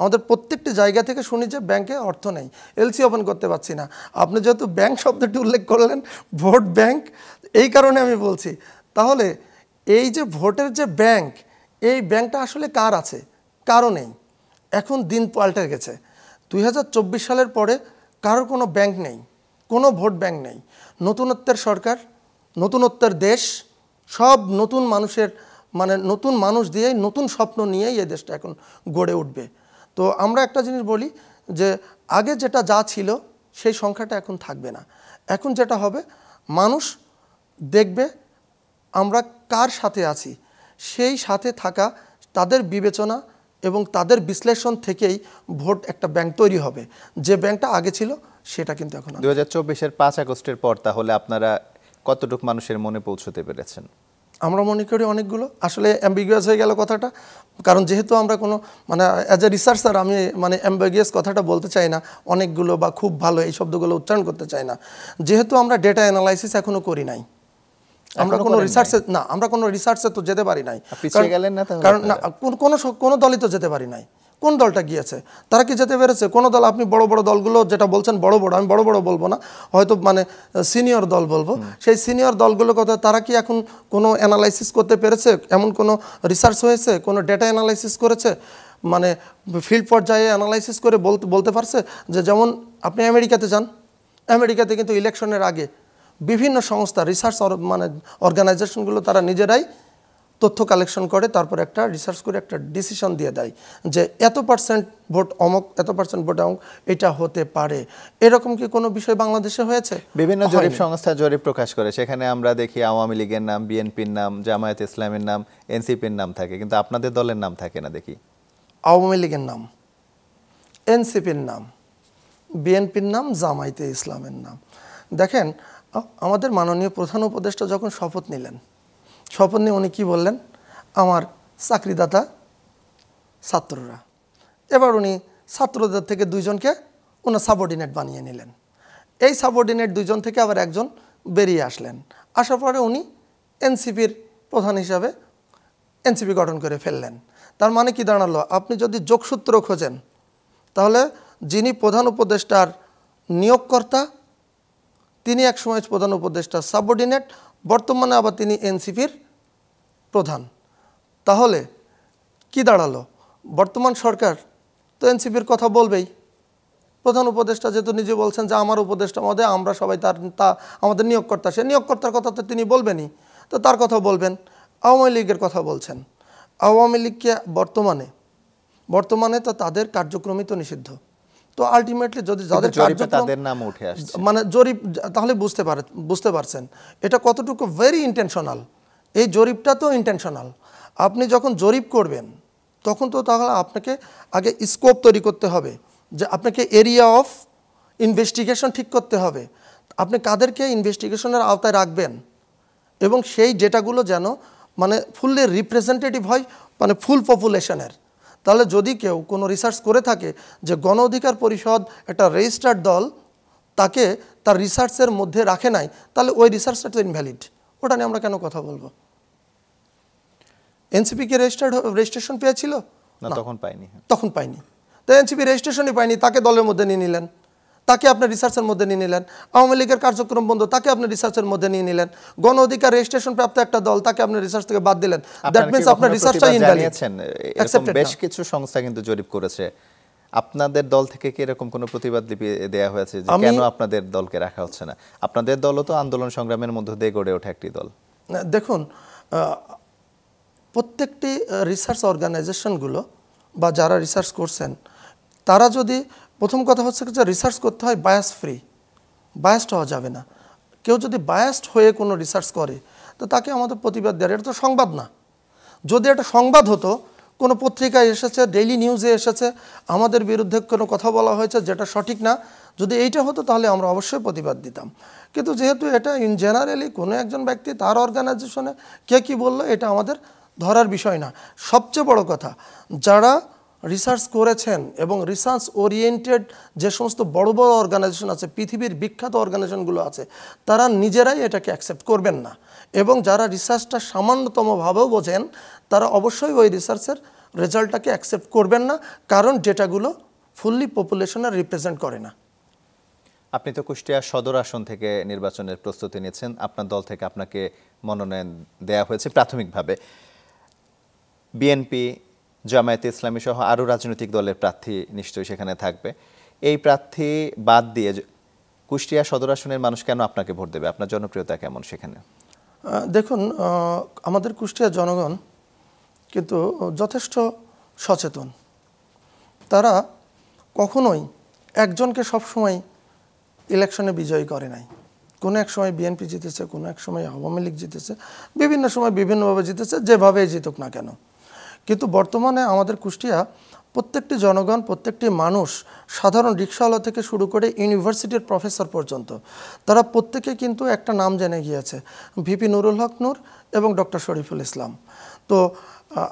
আমাদের প্রত্যেকটি জায়গা থেকে শুনি যে ব্যাংকে অর্থ নেই, এলসি ওপেন করতে পারছি না। আপনি যেহেতু ব্যাংক শব্দটি উল্লেখ করলেন, ভোট ব্যাংক, এই কারণে আমি বলছি। তাহলে এই যে ভোটের যে ব্যাংক, এই ব্যাংকটা আসলে কার আছে? কারও নেই। এখন দিন পাল্টে গেছে। 2024 সালের পরে কারোর কোনো ব্যাংক নেই, কোনো ভোট ব্যাংক নেই। নতুনত্বের সরকার, নতুনত্বের দেশ, সব নতুন মানুষের নতুন মানুষ দিয়েই, নতুন স্বপ্ন নিয়েই এই দেশটা এখন গড়ে উঠবে। তো আমরা একটা জিনিস বলি যে আগে যেটা যা ছিল সেই সংখ্যাটা এখন থাকবে না। এখন যেটা হবে, মানুষ দেখবে আমরা কার সাথে আছি, সেই সাথে থাকা তাদের বিবেচনা এবং তাদের বিশ্লেষণ থেকেই ভোট একটা ব্যাংক তৈরি হবে। যে ব্যাংকটা আগে ছিল সেটা কিন্তু এখন 2024-এর 5 আগস্টের পর তাহলে আপনারা কতটুকু মানুষের মনে পৌঁছতে পেরেছেন? আমরা মনে করি অনেকগুলো। আসলে অ্যাম্বিগুয়াস হয়ে গেল কথাটা, কারণ যেহেতু আমরা কোনো অ্যাজ এ রিসার্চার আমি অ্যাম্বিগুয়াস কথাটা বলতে চাই না, অনেকগুলো বা খুব ভালো এই শব্দগুলো উচ্চারণ করতে চাই না। যেহেতু আমরা ডেটা অ্যানালাইসিস এখনো করি নাই, আমরা কোনো রিসার্চে তো যেতে পারি নাই, কারণ কোনো দলই তো যেতে পারি নাই। কোন দলটা গিয়েছে? তারা কি যেতে পেরেছে? কোনো দল, আপনি বড় বড় দলগুলো যেটা বলছেন আমি বড় বড় বলবো না, হয়তো সিনিয়র দল বলবো, সেই সিনিয়র দলগুলোর কথা তারা কি এখন কোনো অ্যানালাইসিস করতে পেরেছে? এমন কোনো রিসার্চ হয়েছে? কোনো ডেটা অ্যানালাইসিস করেছে? ফিল্ড পর্যায়ে অ্যানালাইসিস করে বলতে পারছে যে, যেমন আপনি আমেরিকাতে যান, আমেরিকাতে কিন্তু ইলেকশনের আগে বিভিন্ন সংস্থা, রিসার্চ অর্গানাইজেশনগুলো তারা নিজেরাই তথ্য কালেকশন করে, তারপর একটা রিসার্চ করে একটা ডিসিশন দিয়ে দেয় যে এত পার্সেন্ট ভোট অমুক, এত পার্সেন্ট ভোট অমুক, এটা হতে পারে। এরকম কি কোনো বিষয় বাংলাদেশে হয়েছে? বিভিন্ন জরিপ সংস্থা জরিপ প্রকাশ করে, সেখানে আমরা দেখি আওয়ামী লীগের নাম, বিএনপির নাম, জামায়াত ইসলামের নাম, এনসিপির নাম থাকে, কিন্তু আপনাদের দলের নাম থাকে না দেখি। আওয়ামী লীগের নাম, এনসিপির নাম, বিএনপির নাম, জামায়াতে ইসলামের নাম। দেখেন, আমাদের মাননীয় প্রধান উপদেষ্টা যখন শপথ নিলেন, শপথ নিয়ে উনি কী বললেন? আমার চাকরিদাতা ছাত্ররা। এবার উনি ছাত্রদের থেকে 2 জনকে ওনার সাবঅর্ডিনেট বানিয়ে নিলেন। এই সাবঅর্ডিনেট 2 জন থেকে আবার একজন বেরিয়ে আসলেন। আসার পরে উনি এনসিপির প্রধান হিসাবে এনসিপি গঠন করে ফেললেন। তার মানে কি দাঁড়ালো, আপনি যদি যোগসূত্র খোঁজেন তাহলে যিনি প্রধান উপদেষ্টার নিয়োগকর্তা তিনি একসময় প্রধান উপদেষ্টার সাবঅর্ডিনেট, বর্তমানে আবার তিনি এনসিপির প্রধান। তাহলে কি দাঁড়ালো, বর্তমান সরকার তো এনসিপির কথা বলবেই। প্রধান উপদেষ্টা যেহেতু নিজে বলছেন যে আমার উপদেষ্টা মহোদয়, আমরা সবাই তা আমাদের নিয়োগকর্তা, সে নিয়োগকর্তার কথা তো তিনি বলবেনই, তো তার কথা বলবেন। আওয়ামী লীগের কথা বলছেন, আওয়ামী লীগকে বর্তমানে তো তাদের কার্যক্রমই তো নিষিদ্ধ। তো আলটিমেটলি যদি যাদের তাদের নাম উঠে আসছে, মানে জরিপ, তাহলে বুঝতে পারছেন এটা কতটুকু ভেরি ইন্টেনশনাল। এই জরিপটা তো ইন্টেনশনাল। আপনি যখন জরিপ করবেন তখন তো তাহলে আপনাকে আগে স্কোপ তৈরি করতে হবে, যে আপনাকে এরিয়া অফ ইনভেস্টিগেশন ঠিক করতে হবে, আপনি কাদেরকে ইনভেস্টিগেশনের আওতায় রাখবেন, এবং সেই ডেটাগুলো যেন মানে ফুললি রিপ্রেজেন্টেটিভ হয়, মানে ফুল পপুলেশনের। তাহলে যদি কেউ কোনো রিসার্চ করে থাকে যে গণ অধিকার পরিষদ একটা রেজিস্টার্ড দল, তাকে তার রিসার্চের মধ্যে রাখে নাই, তাহলে ওই রিসার্চটা তো ইনভ্যালিড। ওটা নিয়ে আমরা কেন কথা বলবো? এনসিপি কি রেজিস্ট্রেশন পেয়েছিল? না, তখন পাইনি। তো এনসিপি রেজিস্ট্রেশনই পাইনি, তাকে দলের মধ্যে নিয়ে নিলেন, তাকে আপনার রিসার্চের মধ্যে নিয়ে নিলেন। আওয়ামী লীগের কার্যক্রম বন্ধ, তাকে আপনি রিসার্চের মধ্যে নিয়ে নিলেন। গণ অধিকার রেজিস্ট্রেশন প্রাপ্ত একটা দল, তাকে আপনি রিসার্চ থেকে বাদ দিলেন। দ্যাট মিন্স আপনার রিসার্চটা ইনভ্যালিড। বেশ কিছু সংস্থা কিন্তু জরিপ করেছে, আপনাদের দল থেকে কি এরকম কোনো প্রতিবাদ লিপি দেয়া হয়েছে যে কেন আপনাদের দলকে রাখা হচ্ছে না? আপনাদের দলও তো আন্দোলন সংগ্রামের মধ্য দিয়ে গড়ে ওঠা একটি দল। দেখুন, প্রত্যেকটি রিসার্চ অর্গানাইজেশনগুলো বা যারা রিসার্চ করছেন, তারা যদি, প্রথম কথা হচ্ছে যে রিসার্চ করতে হয় বায়াস ফ্রি, বায়াসড হওয়া যাবে না। কেউ যদি বায়াসড হয়ে কোনো রিসার্চ করে তো তাকে আমাদের প্রতিবাদ দেওয়ার, এটা তো সংবাদ না। যদি এটা সংবাদ হতো, কোনো পত্রিকায় এসেছে, ডেইলি নিউজে এসেছে, আমাদের বিরুদ্ধে কোনো কথা বলা হয়েছে যেটা সঠিক না, যদি এইটা হতো তাহলে আমরা অবশ্যই প্রতিবাদ দিতাম। কিন্তু যেহেতু এটা ইন জেনারেলি কোনো একজন ব্যক্তি তার অর্গানাইজেশনে কে কী বললো, এটা আমাদের ধরার বিষয় না। সবচেয়ে বড় কথা, যারা রিসার্চ করেছেন এবং রিসার্চ ওরিয়েন্টেড যে সমস্ত বড় বড় অর্গানাইজেশন আছে, পৃথিবীর বিখ্যাত অর্গানাইজেশনগুলো আছে, তারা নিজেরাই এটাকে অ্যাকসেপ্ট করবেন না। এবং যারা রিসার্চটা সামান্যতমভাবেও বোঝেন, তারা অবশ্যই ওই রিসার্চের রেজাল্টটাকে অ্যাকসেপ্ট করবেন না, কারণ ডেটাগুলো ফুললি পপুলেশনের রিপ্রেজেন্ট করে না। আপনি তো কুষ্টিয়া সদর আসন থেকে নির্বাচনের প্রস্তুতি নিচ্ছেন, আপনার দল থেকে আপনাকে মনোনয়ন দেয়া হয়েছে প্রাথমিকভাবে। বিএনপি, জামায়াতে ইসলামী সহ আরও রাজনৈতিক দলের প্রার্থী নিশ্চয়ই সেখানে থাকবে। এই প্রার্থী বাদ দিয়ে কুষ্টিয়া সদর আসনের মানুষ কেন আপনাকে ভোট দেবে? আপনার জনপ্রিয়তা কেমন সেখানে? দেখুন, আমাদের কুষ্টিয়ার জনগণ কিন্তু যথেষ্ট সচেতন। তারা কখনোই একজনকে সবসময় ইলেকশনে বিজয়ী করে নাই। কোনো এক সময় বিএনপি জিতেছে, কোনো এক সময় আওয়ামী লীগ জিতেছে, বিভিন্ন সময় বিভিন্নভাবে জিতেছে, যেভাবেই জিতুক না কেন। কিন্তু বর্তমানে আমাদের কুষ্টিয়া প্রত্যেকটি জনগণ, প্রত্যেকটি মানুষ, সাধারণ রিক্সাওয়ালা থেকে শুরু করে ইউনিভার্সিটির প্রফেসর পর্যন্ত, তারা প্রত্যেকে কিন্তু একটা নাম জেনে গিয়েছে, ভিপি নুরুল হক নূর এবং ডক্টর শরীফুল ইসলাম। তো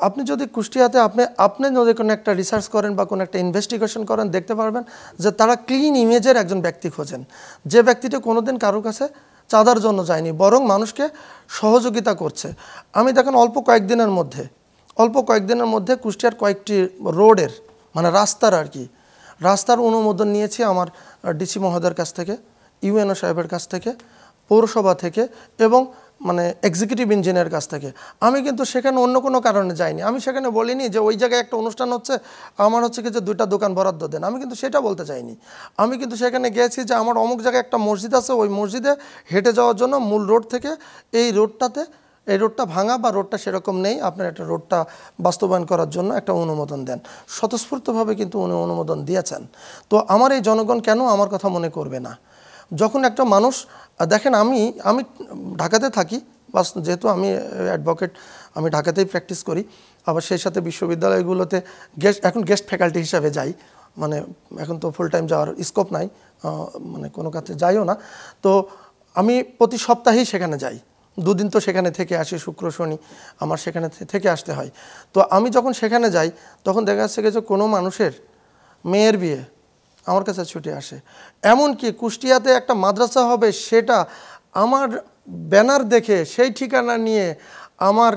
আপনি যদি কুষ্টিয়াতে আপনি যদি কোনো একটা রিসার্চ করেন বা কোনো একটা ইনভেস্টিগেশন করেন, দেখতে পারবেন যে তারা ক্লিন ইমেজের একজন ব্যক্তি খোঁজেন, যে ব্যক্তিটা কোনোদিন কারোর কাছে চাঁদার জন্য যায়নি, বরং মানুষকে সহযোগিতা করছে। আমি দেখেন অল্প কয়েকদিনের মধ্যে কুষ্টিয়ার কয়েকটি রোডের, মানে রাস্তার আর কি, রাস্তার অনুমোদন নিয়েছি আমার ডিসি মহোদয়ের কাছ থেকে, ইউএনও সাহেবের কাছ থেকে, পৌরসভা থেকে এবং মানে এক্সিকিউটিভ ইঞ্জিনিয়ারের কাছ থেকে। আমি কিন্তু সেখানে অন্য কোনো কারণে যাইনি। আমি সেখানে বলিনি যে ওই জায়গায় একটা অনুষ্ঠান হচ্ছে, আমার হচ্ছে কি যে 2টা দোকান বরাদ্দ দেন, আমি কিন্তু সেটা বলতে চাইনি। আমি কিন্তু সেখানে গিয়েছি যে আমার অমুক জায়গায় একটা মসজিদ আছে, ওই মসজিদে হেঁটে যাওয়ার জন্য মূল রোড থেকে এই রোডটা ভাঙা বা রোডটা সেরকম নেই, আপনার একটা রোডটা বাস্তবায়ন করার জন্য একটা অনুমোদন দেন। স্বতঃস্ফূর্তভাবে কিন্তু উনি অনুমোদন দিয়েছেন। তো আমার এই জনগণ কেন আমার কথা মনে করবে না? যখন একটা মানুষ, দেখেন আমি ঢাকাতে থাকি, বাস যেহেতু আমি অ্যাডভোকেট, আমি ঢাকাতেই প্র্যাকটিস করি, আবার সেই সাথে বিশ্ববিদ্যালয়গুলোতে এখন গেস্ট ফ্যাকাল্টি হিসাবে যাই, মানে এখন তো ফুল টাইম যাওয়ার স্কোপ নাই, মানে কোনো কাছে যাইও না। তো আমি প্রতি সপ্তাহেই সেখানে যাই, 2 দিন তো সেখানে থেকে আসি, শুক্র শনি আমার সেখানে থেকে আসতে হয়। তো আমি যখন সেখানে যাই তখন দেখা যাচ্ছে যে কোনো মানুষের মেয়ের বিয়ে আমার কাছে ছুটে আসে। এমনকি কুষ্টিয়াতে একটা মাদ্রাসা হবে, সেটা আমার ব্যানার দেখে সেই ঠিকানা নিয়ে আমার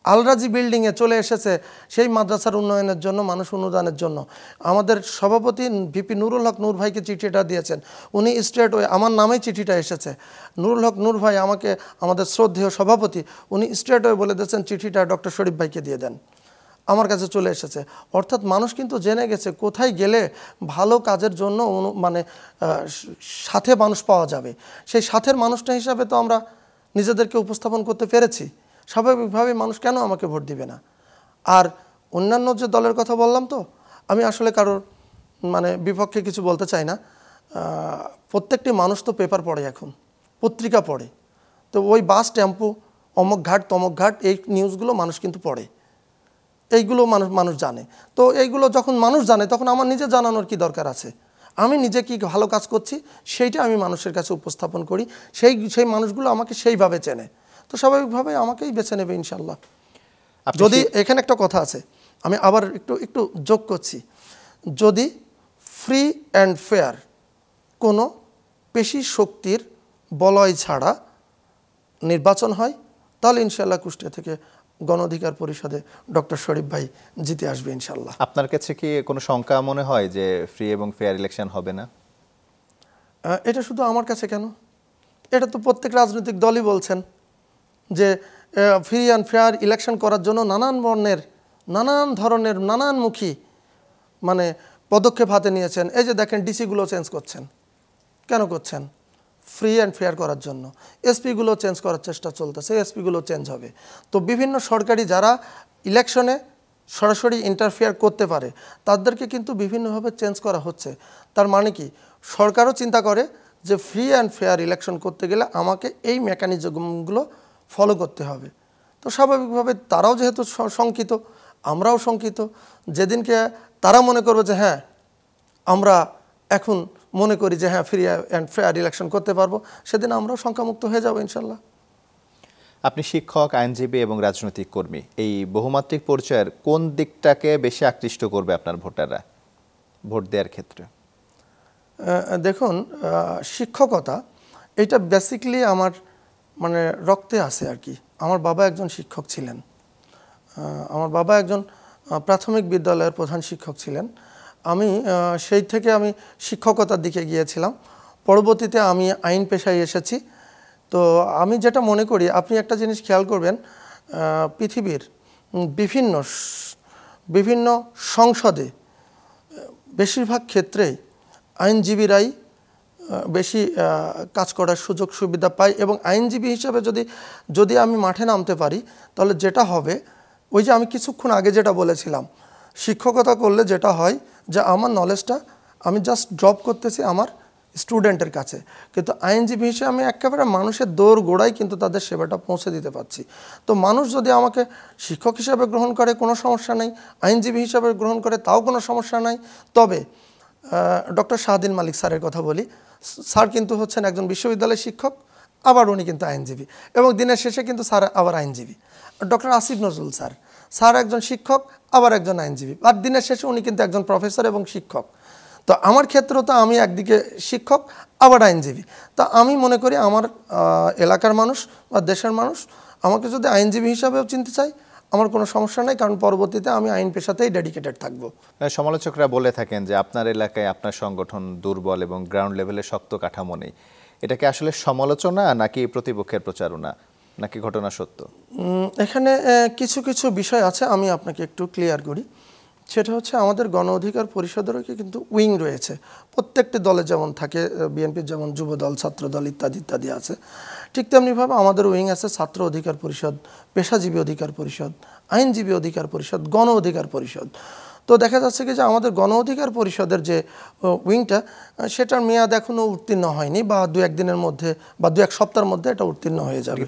আলরাজি বিল্ডিংয়ে চলে এসেছে সেই মাদ্রাসার উন্নয়নের জন্য, মানুষ অনুদানের জন্য। আমাদের সভাপতি ভিপি নুরুল হক নূর ভাইকে চিঠিটা দিয়েছেন, উনি স্ট্রেট ওয়ে আমার নামেই চিঠিটা এসেছে। নুরুল হক নূর ভাই আমাকে, আমাদের শ্রদ্ধেয় সভাপতি, উনি স্ট্রেট ওয়ে বলে দিয়েছেন চিঠিটা ডক্টর শরীফ ভাইকে দিয়ে দেন, আমার কাছে চলে এসেছে। অর্থাৎ মানুষ কিন্তু জেনে গেছে কোথায় গেলে ভালো কাজের জন্য মানে সাথে মানুষ পাওয়া যাবে। সেই সাথের মানুষটা হিসাবে তো আমরা নিজেদেরকে উপস্থাপন করতে পেরেছি। স্বাভাবিকভাবে মানুষ কেন আমাকে ভোট দিবে না? আর অন্যান্য যে দলের কথা বললাম, তো আমি আসলে কারোর মানে বিপক্ষে কিছু বলতে চাই না। প্রত্যেকটি মানুষ তো পেপার পড়ে, এখন পত্রিকা পড়ে, তো ওই বাস টেম্পু অমুক ঘাট তমুক ঘাট এই নিউজগুলো মানুষ কিন্তু পড়ে, এইগুলো মানুষ জানে। তো এইগুলো যখন মানুষ জানে তখন আমার নিজে জানানোর কি দরকার আছে? আমি নিজে কি ভালো কাজ করছি সেইটা আমি মানুষের কাছে উপস্থাপন করি, সেই মানুষগুলো আমাকে সেইভাবে চেনে, তো স্বাভাবিকভাবে আমাকেই বেছে নেবে ইনশাল্লাহ। যদি এখানে একটা কথা আছে, আমি আবার একটু যোগ করছি, যদি ফ্রি অ্যান্ড ফেয়ার কোনো পেশি শক্তির বলয় ছাড়া নির্বাচন হয়, তাহলে ইনশাল্লাহ কুষ্টিয়া থেকে গণ অধিকার পরিষদে ডক্টর শরীফ ভাই জিতে আসবে ইনশাল্লাহ। আপনার কাছে কি কোনো শঙ্কা মনে হয় যে ফ্রি এবং ফেয়ার ইলেকশন হবে না? এটা শুধু আমার কাছে কেন, এটা তো প্রত্যেক রাজনৈতিক দলই বলছেন যে ফ্রি অ্যান্ড ফেয়ার ইলেকশন করার জন্য নানান বর্ণের, নানান ধরনের, নানানমুখী মানে পদক্ষেপ হাতে নিয়েছেন। এই যে দেখেন ডিসিগুলো চেঞ্জ করছেন, কেন করছেন? ফ্রি অ্যান্ড ফেয়ার করার জন্য। এসপিগুলো চেঞ্জ করার চেষ্টা চলতেছে, এসপিগুলো চেঞ্জ হবে। তো বিভিন্ন সরকারি যারা ইলেকশনে সরাসরি ইন্টারফেয়ার করতে পারে তাদেরকে কিন্তু বিভিন্নভাবে চেঞ্জ করা হচ্ছে। তার মানে কি, সরকারও চিন্তা করে যে ফ্রি অ্যান্ড ফেয়ার ইলেকশন করতে গেলে আমাকে এই মেকানিজমগুলো ফলো করতে হবে। তো স্বাভাবিকভাবে তারাও যেহেতু শঙ্কিত, আমরাও শঙ্কিত। যেদিনকে তারা মনে করবে যে হ্যাঁ আমরা এখন মনে করি যে হ্যাঁ ফ্রি অ্যান্ড ফেয়ার ইলেকশন করতে পারবো, সেদিন আমরাও শঙ্কামুক্ত হয়ে যাবো ইনশাল্লাহ। আপনি শিক্ষক, আইনজীবী এবং রাজনৈতিক কর্মী, এই বহুমাত্রিক পরিচয়ের কোন দিকটাকে বেশি আকৃষ্ট করবে আপনার ভোটাররা ভোট দেওয়ার ক্ষেত্রে? দেখুন, শিক্ষকতা এটা বেসিক্যালি আমার মানে রক্তে আছে আর কি। আমার বাবা একজন শিক্ষক ছিলেন, আমার বাবা একজন প্রাথমিক বিদ্যালয়ের প্রধান শিক্ষক ছিলেন। আমি সেই থেকে আমি শিক্ষকতার দিকে গিয়েছিলাম। পরবর্তীতে আমি আইন পেশায় এসেছি। তো আমি যেটা মনে করি, আপনি একটা জিনিস খেয়াল করবেন, পৃথিবীর বিভিন্ন সংসদে বেশিরভাগ ক্ষেত্রেই আইনজীবীরাই বেশি কাজ করার সুযোগ সুবিধা পায়। এবং আইনজীবী হিসাবে যদি আমি মাঠে নামতে পারি, তাহলে যেটা হবে, ওই যে আমি কিছুক্ষণ আগে যেটা বলেছিলাম, শিক্ষকতা করলে যেটা হয় যে আমার নলেজটা আমি জাস্ট ড্রপ করতেছি আমার স্টুডেন্টের কাছে, কিন্তু আইনজীবী হিসেবে আমি একেবারে মানুষের দৌড় গোড়ায় কিন্তু তাদের সেবাটা পৌঁছে দিতে পারছি। তো মানুষ যদি আমাকে শিক্ষক হিসাবে গ্রহণ করে কোনো সমস্যা নেই, আইনজীবী হিসাবে গ্রহণ করে তাও কোনো সমস্যা নাই। তবে ডক্টর শাহদিন মালিক স্যারের কথা বলি, স্যার কিন্তু হচ্ছেন একজন বিশ্ববিদ্যালয়ের শিক্ষক, আবার উনি কিন্তু আইনজীবী, এবং দিনের শেষে কিন্তু স্যার আবার আইনজীবী। ডক্টর আসিফ নজরুল স্যার একজন শিক্ষক, আবার একজন আইনজীবী, আর দিনের শেষে উনি কিন্তু একজন প্রফেসর এবং শিক্ষক। তো আমার ক্ষেত্রেও তো আমি একদিকে শিক্ষক আবার আইনজীবী। তা আমি মনে করি আমার এলাকার মানুষ বা দেশের মানুষ আমাকে যদি আইনজীবী হিসাবেও চিনতে চাই, আমার কোনো সমস্যা নেই, কারণ পরবর্তীতে আমি আইন পেশাতেই ডেডিকেটেড থাকবো। সমালোচকরা বলে থাকেন যে আপনার এলাকায় আপনার সংগঠন দুর্বল এবং গ্রাউন্ড লেভেলে শক্ত কাঠামো নেই। এটা কি আসলে সমালোচনা নাকি প্রতিপক্ষের প্রচারণা নাকি ঘটনা সত্য? এখানে কিছু কিছু বিষয় আছে, আমি আপনাকে একটু ক্লিয়ার করি। সেটা হচ্ছে আমাদের গণ অধিকার পরিষদেরও কিন্তু উইং রয়েছে। প্রত্যেকটি দলে যেমন থাকে, বিএনপির যেমন যুব দল, ছাত্র দল ইত্যাদি ইত্যাদি আছে, ঠিক তেমনিভাবে আমাদের উইং আছে ছাত্র অধিকার পরিষদ, পেশাজীবী অধিকার পরিষদ, আইনজীবী অধিকার পরিষদ, গণ অধিকার পরিষদ। তো দেখা যাচ্ছে কি যে আমাদের গণ অধিকার পরিষদের যে উইংটা, সেটার মেয়াদ এখনও উত্তীর্ণ হয়নি, বা দু এক দিনের মধ্যে বা দু এক সপ্তাহের মধ্যে এটা উত্তীর্ণ হয়ে যাবে।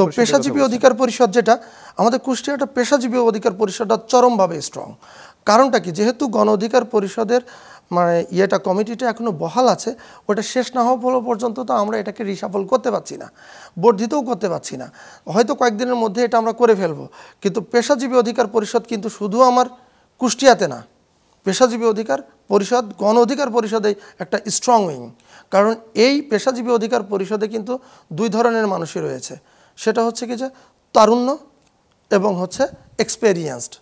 তো পেশাজীবী অধিকার পরিষদ যেটা আমাদের কুষ্টিয়াটা, পেশাজীবী অধিকার পরিষদটা চরমভাবে স্ট্রং। কারণটা কি, যেহেতু গণ অধিকার পরিষদের মানে কমিটিটা এখনও বহাল আছে, ওটা শেষ না হওয়া পর্যন্ত তো আমরা এটাকে রিসাফল করতে পারছি না, বর্ধিতও করতে পারছি না। হয়তো কয়েকদিনের মধ্যে এটা আমরা করে ফেলবো, কিন্তু পেশাজীবী অধিকার পরিষদ কিন্তু শুধু আমার কুষ্টিয়াতে না, পেশাজীবী অধিকার পরিষদ গণ অধিকার পরিষদে একটা স্ট্রং উইং। কারণ এই পেশাজীবী অধিকার পরিষদে কিন্তু দুই ধরনের মানুষই রয়েছে, সেটা হচ্ছে কি যে তারুণ্য এবং হচ্ছে এক্সপেরিয়েন্সড।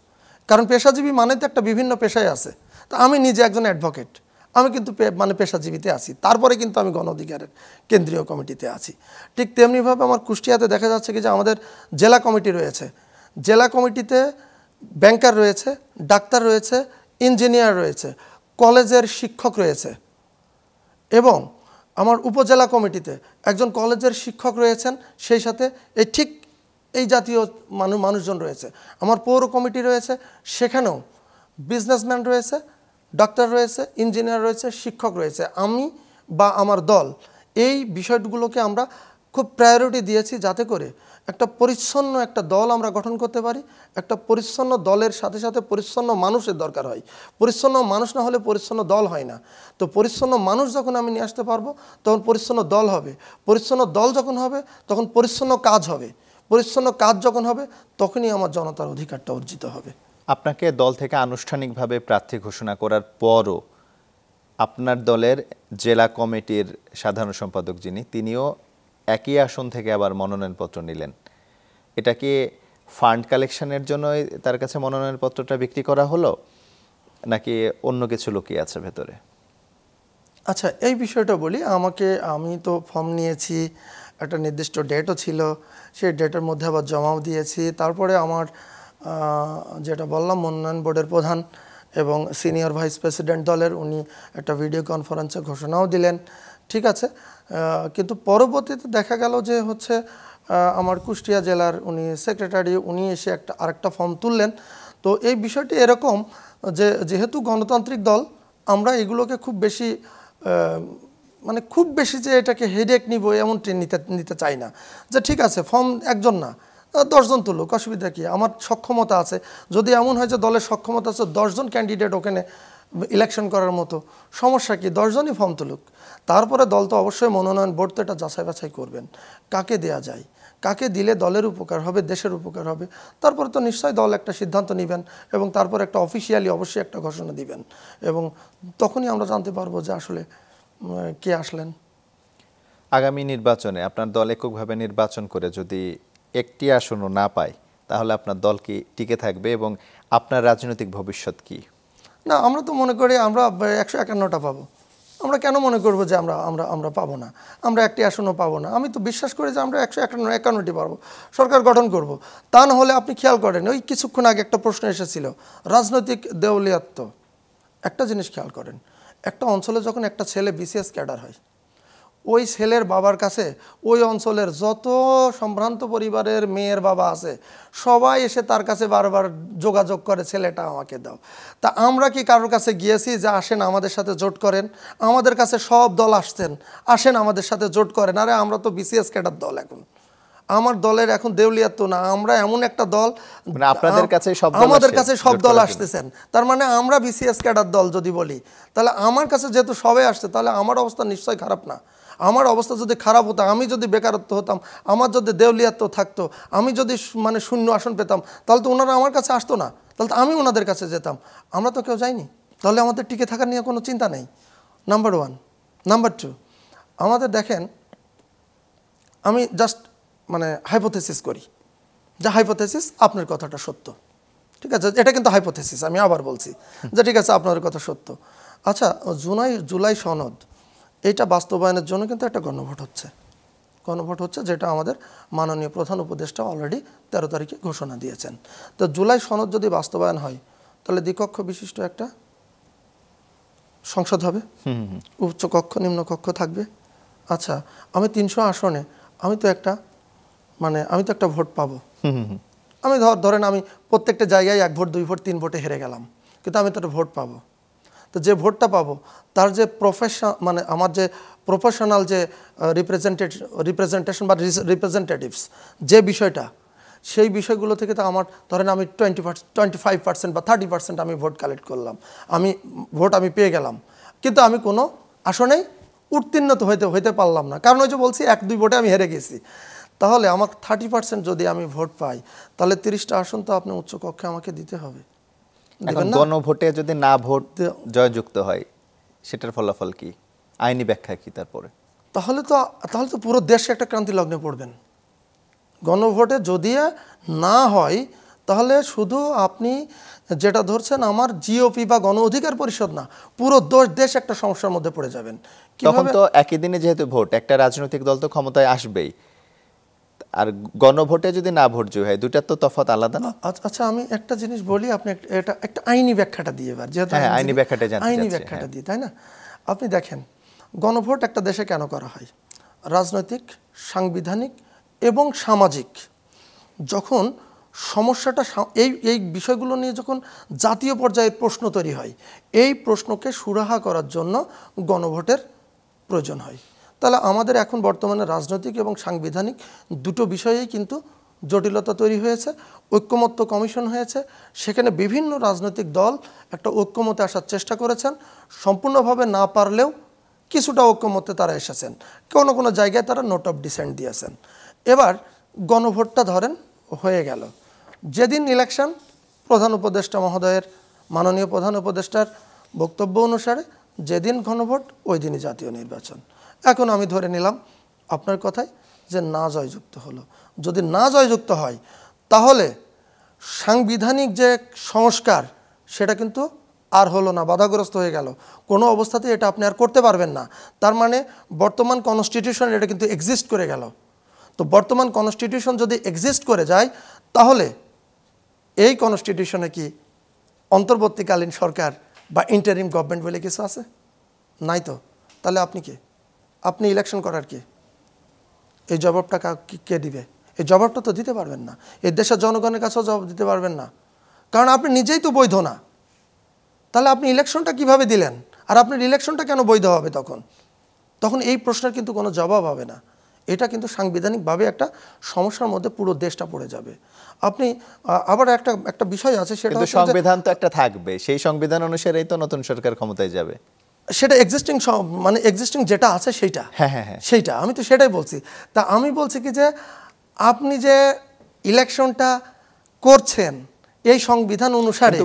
কারণ পেশাজীবী মানে তো একটা বিভিন্ন পেশায় আছে। তা আমি নিজে একজন অ্যাডভোকেট, আমি কিন্তু মানে পেশাজীবীতে আছি, তারপরে কিন্তু আমি গণ অধিকারের কেন্দ্রীয় কমিটিতে আছি। ঠিক তেমনিভাবে আমার কুষ্টিয়াতে দেখা যাচ্ছে কি যে আমাদের জেলা কমিটি রয়েছে, জেলা কমিটিতে ব্যাংকার রয়েছে, ডাক্তার রয়েছে, ইঞ্জিনিয়ার রয়েছে, কলেজের শিক্ষক রয়েছে, এবং আমার উপজেলা কমিটিতে একজন কলেজের শিক্ষক রয়েছেন, সেই সাথে ঠিক এই জাতীয় মানুষজন রয়েছে। আমার পৌর কমিটি রয়েছে, সেখানেও বিজনেসম্যান রয়েছে, ডাক্তার রয়েছে, ইঞ্জিনিয়ার রয়েছে, শিক্ষক রয়েছে। আমি বা আমার দল এই বিষয়গুলোকে আমরা খুব প্রায়োরিটি দিয়েছি, যাতে করে একটা পরিচ্ছন্ন একটা দল আমরা গঠন করতে পারি। একটা পরিচ্ছন্ন দলের সাথে সাথে পরিচ্ছন্ন মানুষের দরকার হয়, পরিচ্ছন্ন মানুষ না হলে পরিচ্ছন্ন দল হয় না। তো পরিচ্ছন্ন মানুষ যখন আমি নিয়ে আসতে পারবো, তখন পরিচ্ছন্ন দল হবে, পরিচ্ছন্ন দল যখন হবে তখন পরিচ্ছন্ন কাজ হবে, পরিচ্ছন্ন কাজ যখন হবে তখনই আমার জনতার অধিকারটা অর্জিত হবে। আপনাকে দল থেকে আনুষ্ঠানিকভাবে প্রার্থী ঘোষণা করার পরও আপনার দলের জেলা কমিটির সাধারণ সম্পাদক তিনিও একই আসন থেকে আবার মনোনয়নপত্র নিলেন। এটা কি ফান্ড কালেকশনের জন্যই তার কাছে মনোনয়নপত্রটা বিক্রি করা হলো, নাকি অন্য কিছু লুকিয়ে আছে ভেতরে? আচ্ছা, এই বিষয়টা বলি। আমি তো ফর্ম নিয়েছি, একটা নির্দিষ্ট ডেটও ছিল, সেই ডেটের মধ্যে আবার জমাও দিয়েছি। তারপরে আমার যেটা বললাম, মনোনয়ন বোর্ডের প্রধান এবং সিনিয়র ভাইস প্রেসিডেন্ট দলের, উনি একটা ভিডিও কনফারেন্সে ঘোষণাও দিলেন, ঠিক আছে। কিন্তু পরবর্তীতে দেখা গেল যে হচ্ছে আমার কুষ্টিয়া জেলার উনি সেক্রেটারি, উনি এসে আরেকটা ফর্ম তুললেন। তো এই বিষয়টি এরকম যে যেহেতু গণতান্ত্রিক দল, আমরা এগুলোকে খুব বেশি খুব বেশি যে এটাকে হেডেক নিব এমনটি নিতে চাই না। যে ঠিক আছে, ফর্ম একজন না 10 জন তুলুক, অসুবিধা কী, আমার সক্ষমতা আছে। যদি এমন হয় যে দলের সক্ষমতা আছে 10 জন ক্যান্ডিডেট ওখানে ইলেকশন করার মতো, সমস্যা কি, 10 জনই ফর্ম তুলুক। তারপরে দল তো অবশ্যই মনোনয়ন বোর্ড তো এটা যাচাই বাছাই করবেন, কাকে দেয়া যায়, কাকে দিলে দলের উপকার হবে, দেশের উপকার হবে। তারপরে তো নিশ্চয়ই দল একটা সিদ্ধান্ত নেবেন এবং তারপর একটা অফিসিয়ালি অবশ্যই একটা ঘোষণা দিবেন, এবং তখনই আমরা জানতে পারবো যে আসলে কে আসলেন। আগামী নির্বাচনে আপনার দল এককভাবে নির্বাচন করে যদি একটি আসনও না পায়, তাহলে আপনার দল কি টিকে থাকবে এবং আপনার রাজনৈতিক ভবিষ্যৎ কি? না, আমরা তো মনে করি আমরা 151টা পাবো। আমরা কেন মনে করবো যে আমরা পাবো না, আমরা একটি আসনও পাবো না? আমি তো বিশ্বাস করি যে আমরা 151টি পারবো, সরকার গঠন করব। তা না হলে আপনি খেয়াল করেন, ওই কিছুক্ষণ আগে একটা প্রশ্ন এসেছিল, রাজনৈতিক দেউলিয়াত্ব। একটা জিনিস খেয়াল করেন, একটা অঞ্চলে যখন একটা ছেলে বিসিএস ক্যাডার হয়, ওই ছেলের বাবার কাছে ওই অঞ্চলের যত সম্ভ্রান্ত পরিবারের মেয়ের বাবা আছে, সবাই এসে তার কাছে বারবার যোগাযোগ করে, ছেলেটা আমাকে দাও। তা আমরা কি কারোর কাছে গিয়েছি যে আসেন আমাদের সাথে জোট করেন? আমাদের কাছে সব দল আসেন আমাদের সাথে জোট করেন। আরে আমরা তো বিসিএস ক্যাডার দল, এখন আমার দলের এখন দেউলিয়াত্ব না, আমরা এমন একটা দল, আপনাদের কাছে আমাদের কাছে সব দল আসতেছেন। তার মানে আমরা বিসিএস ক্যাডার দল যদি বলি, তাহলে আমার কাছে যেহেতু সবাই আসছে, তাহলে আমার অবস্থা নিশ্চয়ই খারাপ না। আমার অবস্থা যদি খারাপ হতো, আমি যদি বেকারত্ব হতাম, আমার যদি দেউলিয়াত্ব থাকতো, আমি যদি শূন্য আসন পেতাম, তাহলে তো ওনারা আমার কাছে আসতো না, তাহলে তো আমি ওনাদের কাছে যেতাম। আমরা তো কেউ যাইনি, তাহলে আমাদের টিকে থাকার নিয়ে কোনো চিন্তা নেই, নাম্বার 1। নাম্বার 2, আমাদের দেখেন, আমি জাস্ট হাইপোথেসিস করি, যে হাইপোথেসিস আপনার কথাটা সত্য, ঠিক আছে, এটা কিন্তু হাইপোথেসিস, আমি আবার বলছি যে ঠিক আছে আপনার কথা সত্য। আচ্ছা, জুলাই সনদ এইটা বাস্তবায়নের জন্য কিন্তু একটা গণভোট হচ্ছে, যেটা আমাদের মাননীয় প্রধান উপদেষ্টা অলরেডি 13 তারিখে ঘোষণা দিয়েছেন। তো জুলাই সনদ যদি বাস্তবায়ন হয়, তাহলে দ্বিকক্ষ বিশিষ্ট একটা সংসদ হবে, উচ্চকক্ষ নিম্নকক্ষ থাকবে। আচ্ছা, আমি 300 আসনে আমি তো একটা ভোট পাবো। আমি ধরেন আমি প্রত্যেকটা জায়গায় 1 ভোট 2 ভোট 3 ভোটে হেরে গেলাম, কিন্তু আমি তো একটা ভোট পাবো। তো যে ভোটটা পাবো, তার যে আমার যে প্রফেশনাল যে রিপ্রেজেন্টেশন বা রিপ্রেজেন্টেটিভস যে বিষয়টা, সেই বিষয়গুলো থেকে তো আমার ধরেন আমি 25% বা 30% আমি ভোট কালেক্ট করলাম, ভোট আমি পেয়ে গেলাম, কিন্তু আমি কোনো আসনেই উত্তীর্ণ তো হইতে পারলাম না, কারণ ওই যে বলছি 1-2 ভোটে আমি হেরে গেছি। তাহলে আমার 30% যদি আমি ভোট পাই, তাহলে 30টা আসন তো আপনি উচ্চকক্ষে আমাকে দিতে হবে। এখন গণভোটে যদি না ভোট জয়যুক্ত হয়, সেটার ফলাফল কি? আইনি ব্যাখ্যা কি তারপরে? তাহলে তো পুরো দেশে একটা ক্রান্তি লগ্নে পড়বেন। গণভোটে যদি না হয় তাহলে শুধু আপনি যেটা ধরছেন আমার জিওপি বা গণ অধিকার পরিষদ না, পুরো দেশ একটা সমস্যার মধ্যে পড়ে যাবেন। তখন তো একই দিনে যেহেতু ভোট, একটা রাজনৈতিক দল তো ক্ষমতায় আসবেই, আর গণভোটে যদি না ভোট জয় হয়, দুটার তো তফাৎ আলাদা না? আচ্ছা, আমি একটা জিনিস বলি, আপনি এটা একটা আইনি ব্যাখ্যাটা দিয়ে এবার, যেহেতু আইনি ব্যাখ্যাটা জানতে আইনি চাচ্ছি, ব্যাখ্যাটা দিই, তাই না? আপনি দেখেন, গণভোট একটা দেশে কেন করা হয়? রাজনৈতিক, সাংবিধানিক এবং সামাজিক যখন সমস্যাটা এই বিষয়গুলো নিয়ে যখন জাতীয় পর্যায়ে প্রশ্ন তৈরি হয়, এই প্রশ্নকে সুরাহা করার জন্য গণভোটের প্রয়োজন হয়। তাহলে আমাদের এখন বর্তমানে রাজনৈতিক এবং সাংবিধানিক দুটো বিষয়েই কিন্তু জটিলতা তৈরি হয়েছে। ঐক্যমত্য কমিশন হয়েছে, সেখানে বিভিন্ন রাজনৈতিক দল একটা ঐক্যমতে আসার চেষ্টা করেছেন, সম্পূর্ণভাবে না পারলেও কিছুটা ঐক্যমতে তারা এসেছেন, কোনো কোনো জায়গায় তারা নোট অফ ডিসেন্ট দিয়েছেন। এবার গণভোটটা ধরেন হয়ে গেল, যেদিন ইলেকশন, প্রধান উপদেষ্টা মহোদয়ের, মাননীয় প্রধান উপদেষ্টার বক্তব্য অনুসারে যেদিন গণভোট ওই দিনই জাতীয় নির্বাচন। এখন আমি ধরে নিলাম আপনার কথায় যে না জয়যুক্ত হলো। যদি না জয়যুক্ত হয় তাহলে সাংবিধানিক যে সংস্কার সেটা কিন্তু আর হলো না, বাধাগ্রস্ত হয়ে গেল। কোনো অবস্থাতে এটা আপনি আর করতে পারবেন না। তার মানে বর্তমান কনস্টিটিউশন এটা কিন্তু এক্সিস্ট করে গেল। তো বর্তমান কনস্টিটিউশন যদি এক্সিস্ট করে যায় তাহলে এই কনস্টিটিউশনে কি অন্তর্বর্তীকালীন সরকার বা ইন্টারিম গভর্নমেন্ট বলে কিছু আছে? নাই তো। তাহলে আপনি কে? আপনি ইলেকশন করার কে? এই জবাবটা কে দিবে? এই জবাবটা তো দিতে পারবেন না, এই দেশের জনগণের কাছেও জবাব দিতে পারবেন না, কারণ আপনি নিজেই তো বৈধ না। তাহলে আপনি ইলেকশনটা কিভাবে দিলেন? আর আপনার ইলেকশনটা কেন বৈধ হবে? তখন এই প্রশ্নের কিন্তু কোনো জবাব হবে না। এটা কিন্তু সাংবিধানিকভাবে একটা সমস্যার মধ্যে পুরো দেশটা পড়ে যাবে। আপনি আবার একটা বিষয় আছে, সেটা সংবিধান তো একটা থাকবে, সেই সংবিধান অনুসারেই তো নতুন সরকার ক্ষমতায় যাবে। সেটা এক্সিস্টিং যেটা আছে সেইটা, সেইটা আমি তো সেটাই বলছি। তা আমি বলছি কি যে আপনি যে ইলেকশনটা করছেন এই সংবিধান অনুসারে,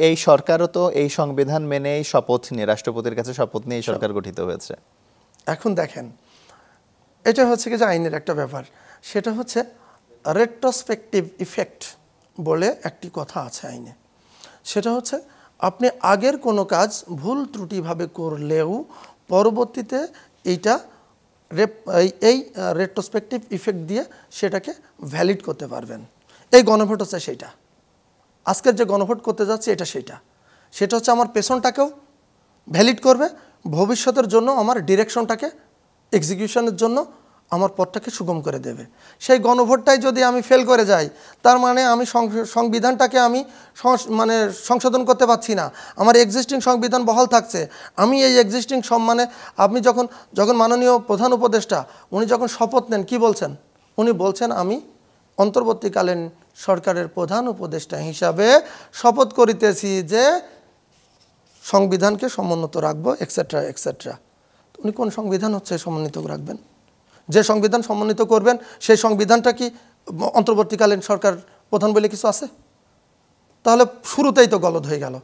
এই সরকারও তো এই সংবিধান মেনেই শপথ নিয়ে, রাষ্ট্রপতির কাছে শপথ নিয়ে সরকার গঠিত হয়েছে। এখন দেখেন, এটা হচ্ছে কি যে আইনের একটা ব্যাপার, সেটা হচ্ছে রেট্রোস্পেকটিভ ইফেক্ট বলে একটি কথা আছে আইনে। সেটা হচ্ছে আপনি আগের কোনো কাজ ভুল ত্রুটিভাবে করলেও পরবর্তীতে এই রেট্রোস্পেকটিভ ইফেক্ট দিয়ে সেটাকে ভ্যালিড করতে পারবেন। এই গণভোট হচ্ছে সেইটা। আজকের যে গণভোট করতে যাচ্ছে সেটা হচ্ছে আমার পেছনটাকেও ভ্যালিড করবে, ভবিষ্যতের জন্য আমার ডিরেকশনটাকে, এক্সিকিউশনের জন্য আমার পথটাকে সুগম করে দেবে। সেই গণভোটটাই যদি আমি ফেল করে যাই, তার মানে আমি সংবিধানটাকে আমি সংশোধন করতে পারছি না, আমার এক্সিস্টিং সংবিধান বহাল থাকছে। আমি এই এক্সিস্টিং আপনি যখন মাননীয় প্রধান উপদেষ্টা উনি যখন শপথ নেন, কি বলছেন? উনি বলছেন আমি অন্তর্বর্তীকালীন সরকারের প্রধান উপদেষ্টা হিসাবে শপথ করিতেছি যে সংবিধানকে সমুন্নত রাখবো, এক্সেট্রা এক্সেট্রা। উনি কোন সংবিধান হচ্ছে সমন্বিত রাখবেন? যে সংবিধান সমন্বিত করবেন সেই সংবিধানটা কি অন্তর্বর্তীকালীন সরকার প্রধান বলে কিছু আছে? তাহলে শুরুতেই তো গলদ হয়ে গেল।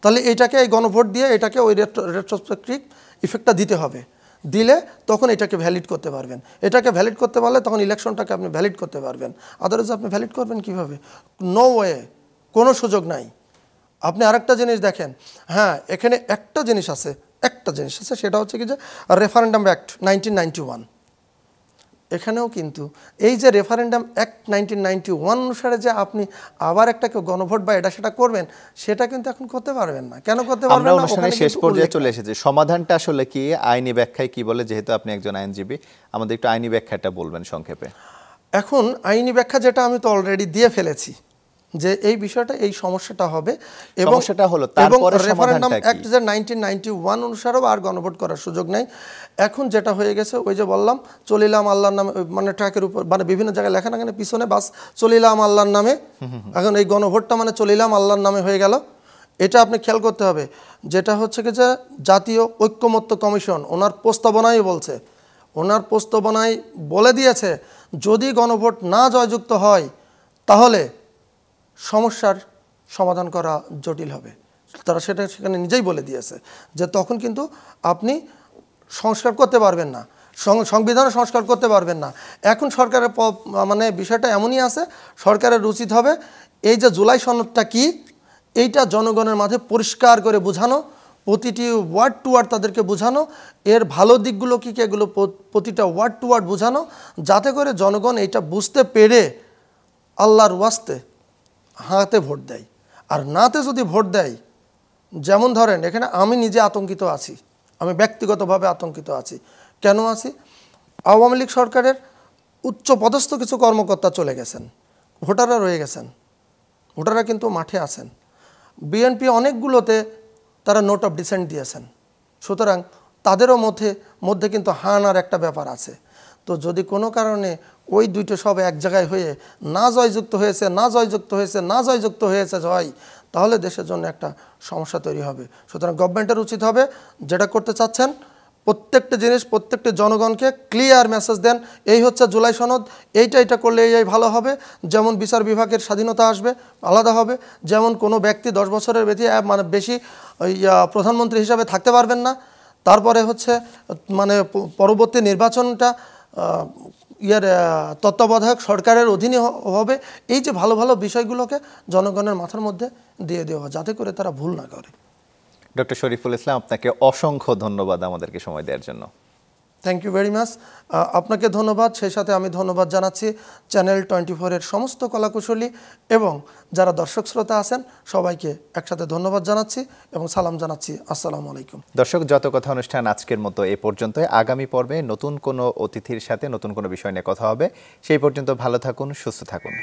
তাহলে এইটাকে, এই গণভোট দিয়ে এটাকে ওই রেট্রোস্পেকটিভ ইফেক্টটা দিতে হবে, দিলে তখন এটাকে ভ্যালিড করতে পারবেন। এটাকে ভ্যালিড করতে পারলে তখন ইলেকশনটাকে আপনি ভ্যালিড করতে পারবেন। আদারওয়াইজ আপনি ভ্যালিড করবেন কিভাবে? নো ওয়ে, কোনো সুযোগ নাই। আপনি আরেকটা জিনিস দেখেন, এখানে একটা জিনিস আছে, সেটা হচ্ছে কি যে রেফারেন্ডাম অ্যাক্ট 1991। এখানেও কিন্তু এই যে রেফারেন্ডাম অ্যাক্ট 1991 অনুসারে যে আপনি আবার একটাকে গণভোট বা এটা সেটা করবেন, সেটা কিন্তু এখন করতে পারবেন না। কেন করতে পারবেন না? আমরা অনুষ্ঠানের শেষ পর্যায়ে চলে এসেছি। সমাধানটা আসলে কি, আইনি ব্যাখ্যায় কি বলে? যেহেতু আপনি একজন আইনজীবী, আমাদের একটু আইনি ব্যাখ্যাটা বলবেন সংক্ষেপে। এখন আইনি ব্যাখ্যা যেটা আমি তো অলরেডি দিয়ে ফেলেছি, যে এই বিষয়টা, এই সমস্যাটা হবে এবং রেফারেন্ডাম অ্যাক্ট যে 1991 অনুসারেও আর গণভোট করার সুযোগ নেই। এখন যেটা হয়ে গেছে, ওই যে বললাম চলিলাম আল্লাহর নামে, মানে ট্র্যাকের উপর বিভিন্ন জায়গায় লেখা না, পিছনে বাস চলিলাম আল্লাহর নামে। এখন এই গণভোটটা মানে চলিলাম আল্লাহর নামে হয়ে গেল। এটা আপনি খেয়াল করতে হবে। যেটা হচ্ছে কি যে জাতীয় ঐক্যমত্য কমিশন ওনার প্রস্তাবনায় বলে দিয়েছে, যদি গণভোট না জয়যুক্ত হয় তাহলে সমস্যার সমাধান করা জটিল হবে। তারা সেখানে নিজেই বলে দিয়েছে যে তখন কিন্তু আপনি সংস্কার করতে পারবেন না, সংবিধানও সংস্কার করতে পারবেন না। এখন সরকারের মানে বিষয়টা এমনই আছে, সরকারের উচিত হবে এই যে জুলাই সনদটা কি এইটা জনগণের মাঝে পরিষ্কার করে বোঝানো, প্রতিটি ওয়ার্ড টু ওয়ার্ড তাদেরকে বোঝানো, এর ভালো দিকগুলো কী কী এগুলো প্রতিটা ওয়ার্ড টু ওয়ার্ড বোঝানো, যাতে করে জনগণ এইটা বুঝতে পেরে আল্লাহর ওয়াস্তে হাতে ভোট দেয়। আর নাতে যদি ভোট দেয়, যেমন ধরেন এখানে আমি নিজে আতঙ্কিত আছি, আমি ব্যক্তিগতভাবে আতঙ্কিত আছি। কেন আছি? আওয়ামী লীগ সরকারের উচ্চ পদস্থ কিছু কর্মকর্তা চলে গেছেন, ভোটাররা রয়ে গেছেন, ভোটাররা কিন্তু মাঠে আছেন। বিএনপি অনেকগুলোতে তারা নোট অফ ডিসেন্ট দিয়েছেন, সুতরাং তাদেরও মধ্যে কিন্তু হানার একটা ব্যাপার আছে। তো যদি কোনো কারণে ওই দুইটো সব এক জায়গায় হয়ে না জয়যুক্ত হয়েছে হয়, তাহলে দেশের জন্য একটা সমস্যা তৈরি হবে। সুতরাং গভর্নমেন্টের উচিত হবে যেটা করতে চাচ্ছেন, প্রত্যেকটা জিনিস প্রত্যেকটা জনগণকে ক্লিয়ার মেসেজ দেন, এই হচ্ছে জুলাই সনদ, এইটা করলে এই ভালো হবে। যেমন বিচার বিভাগের স্বাধীনতা আসবে, আলাদা হবে। যেমন কোনো ব্যক্তি 10 বছরের বেশি প্রধানমন্ত্রী হিসাবে থাকতে পারবেন না। তারপরে হচ্ছে পরবর্তী নির্বাচনটা তত্ত্বাবধায়ক সরকারের অধীনে হবে। এই যে ভালো ভালো বিষয়গুলোকে জনগণের মাথার মধ্যে দিয়ে দেওয়া, যাতে করে তারা ভুল না করে। ডক্টর শরীফুল ইসলাম, আপনাকে অসংখ্য ধন্যবাদ আমাদেরকে সময় দেওয়ার জন্য। Thank you very much. আপনাকে ধন্যবাদ, সেই সাথে আমি ধন্যবাদ জানাচ্ছি চ্যানেল 24-এর সমস্ত কলাকুশলী এবং যারা দর্শক শ্রোতা আছেন সবাইকে একসাথে ধন্যবাদ জানাচ্ছি এবং সালাম জানাচ্ছি। আসসালামু আলাইকুম। দর্শক, যত কথা অনুষ্ঠান আজকের মতো এ পর্যন্ত। আগামী পর্বে নতুন কোনো অতিথির সাথে নতুন কোনো বিষয় নিয়ে কথা হবে। সেই পর্যন্ত ভালো থাকুন, সুস্থ থাকুন।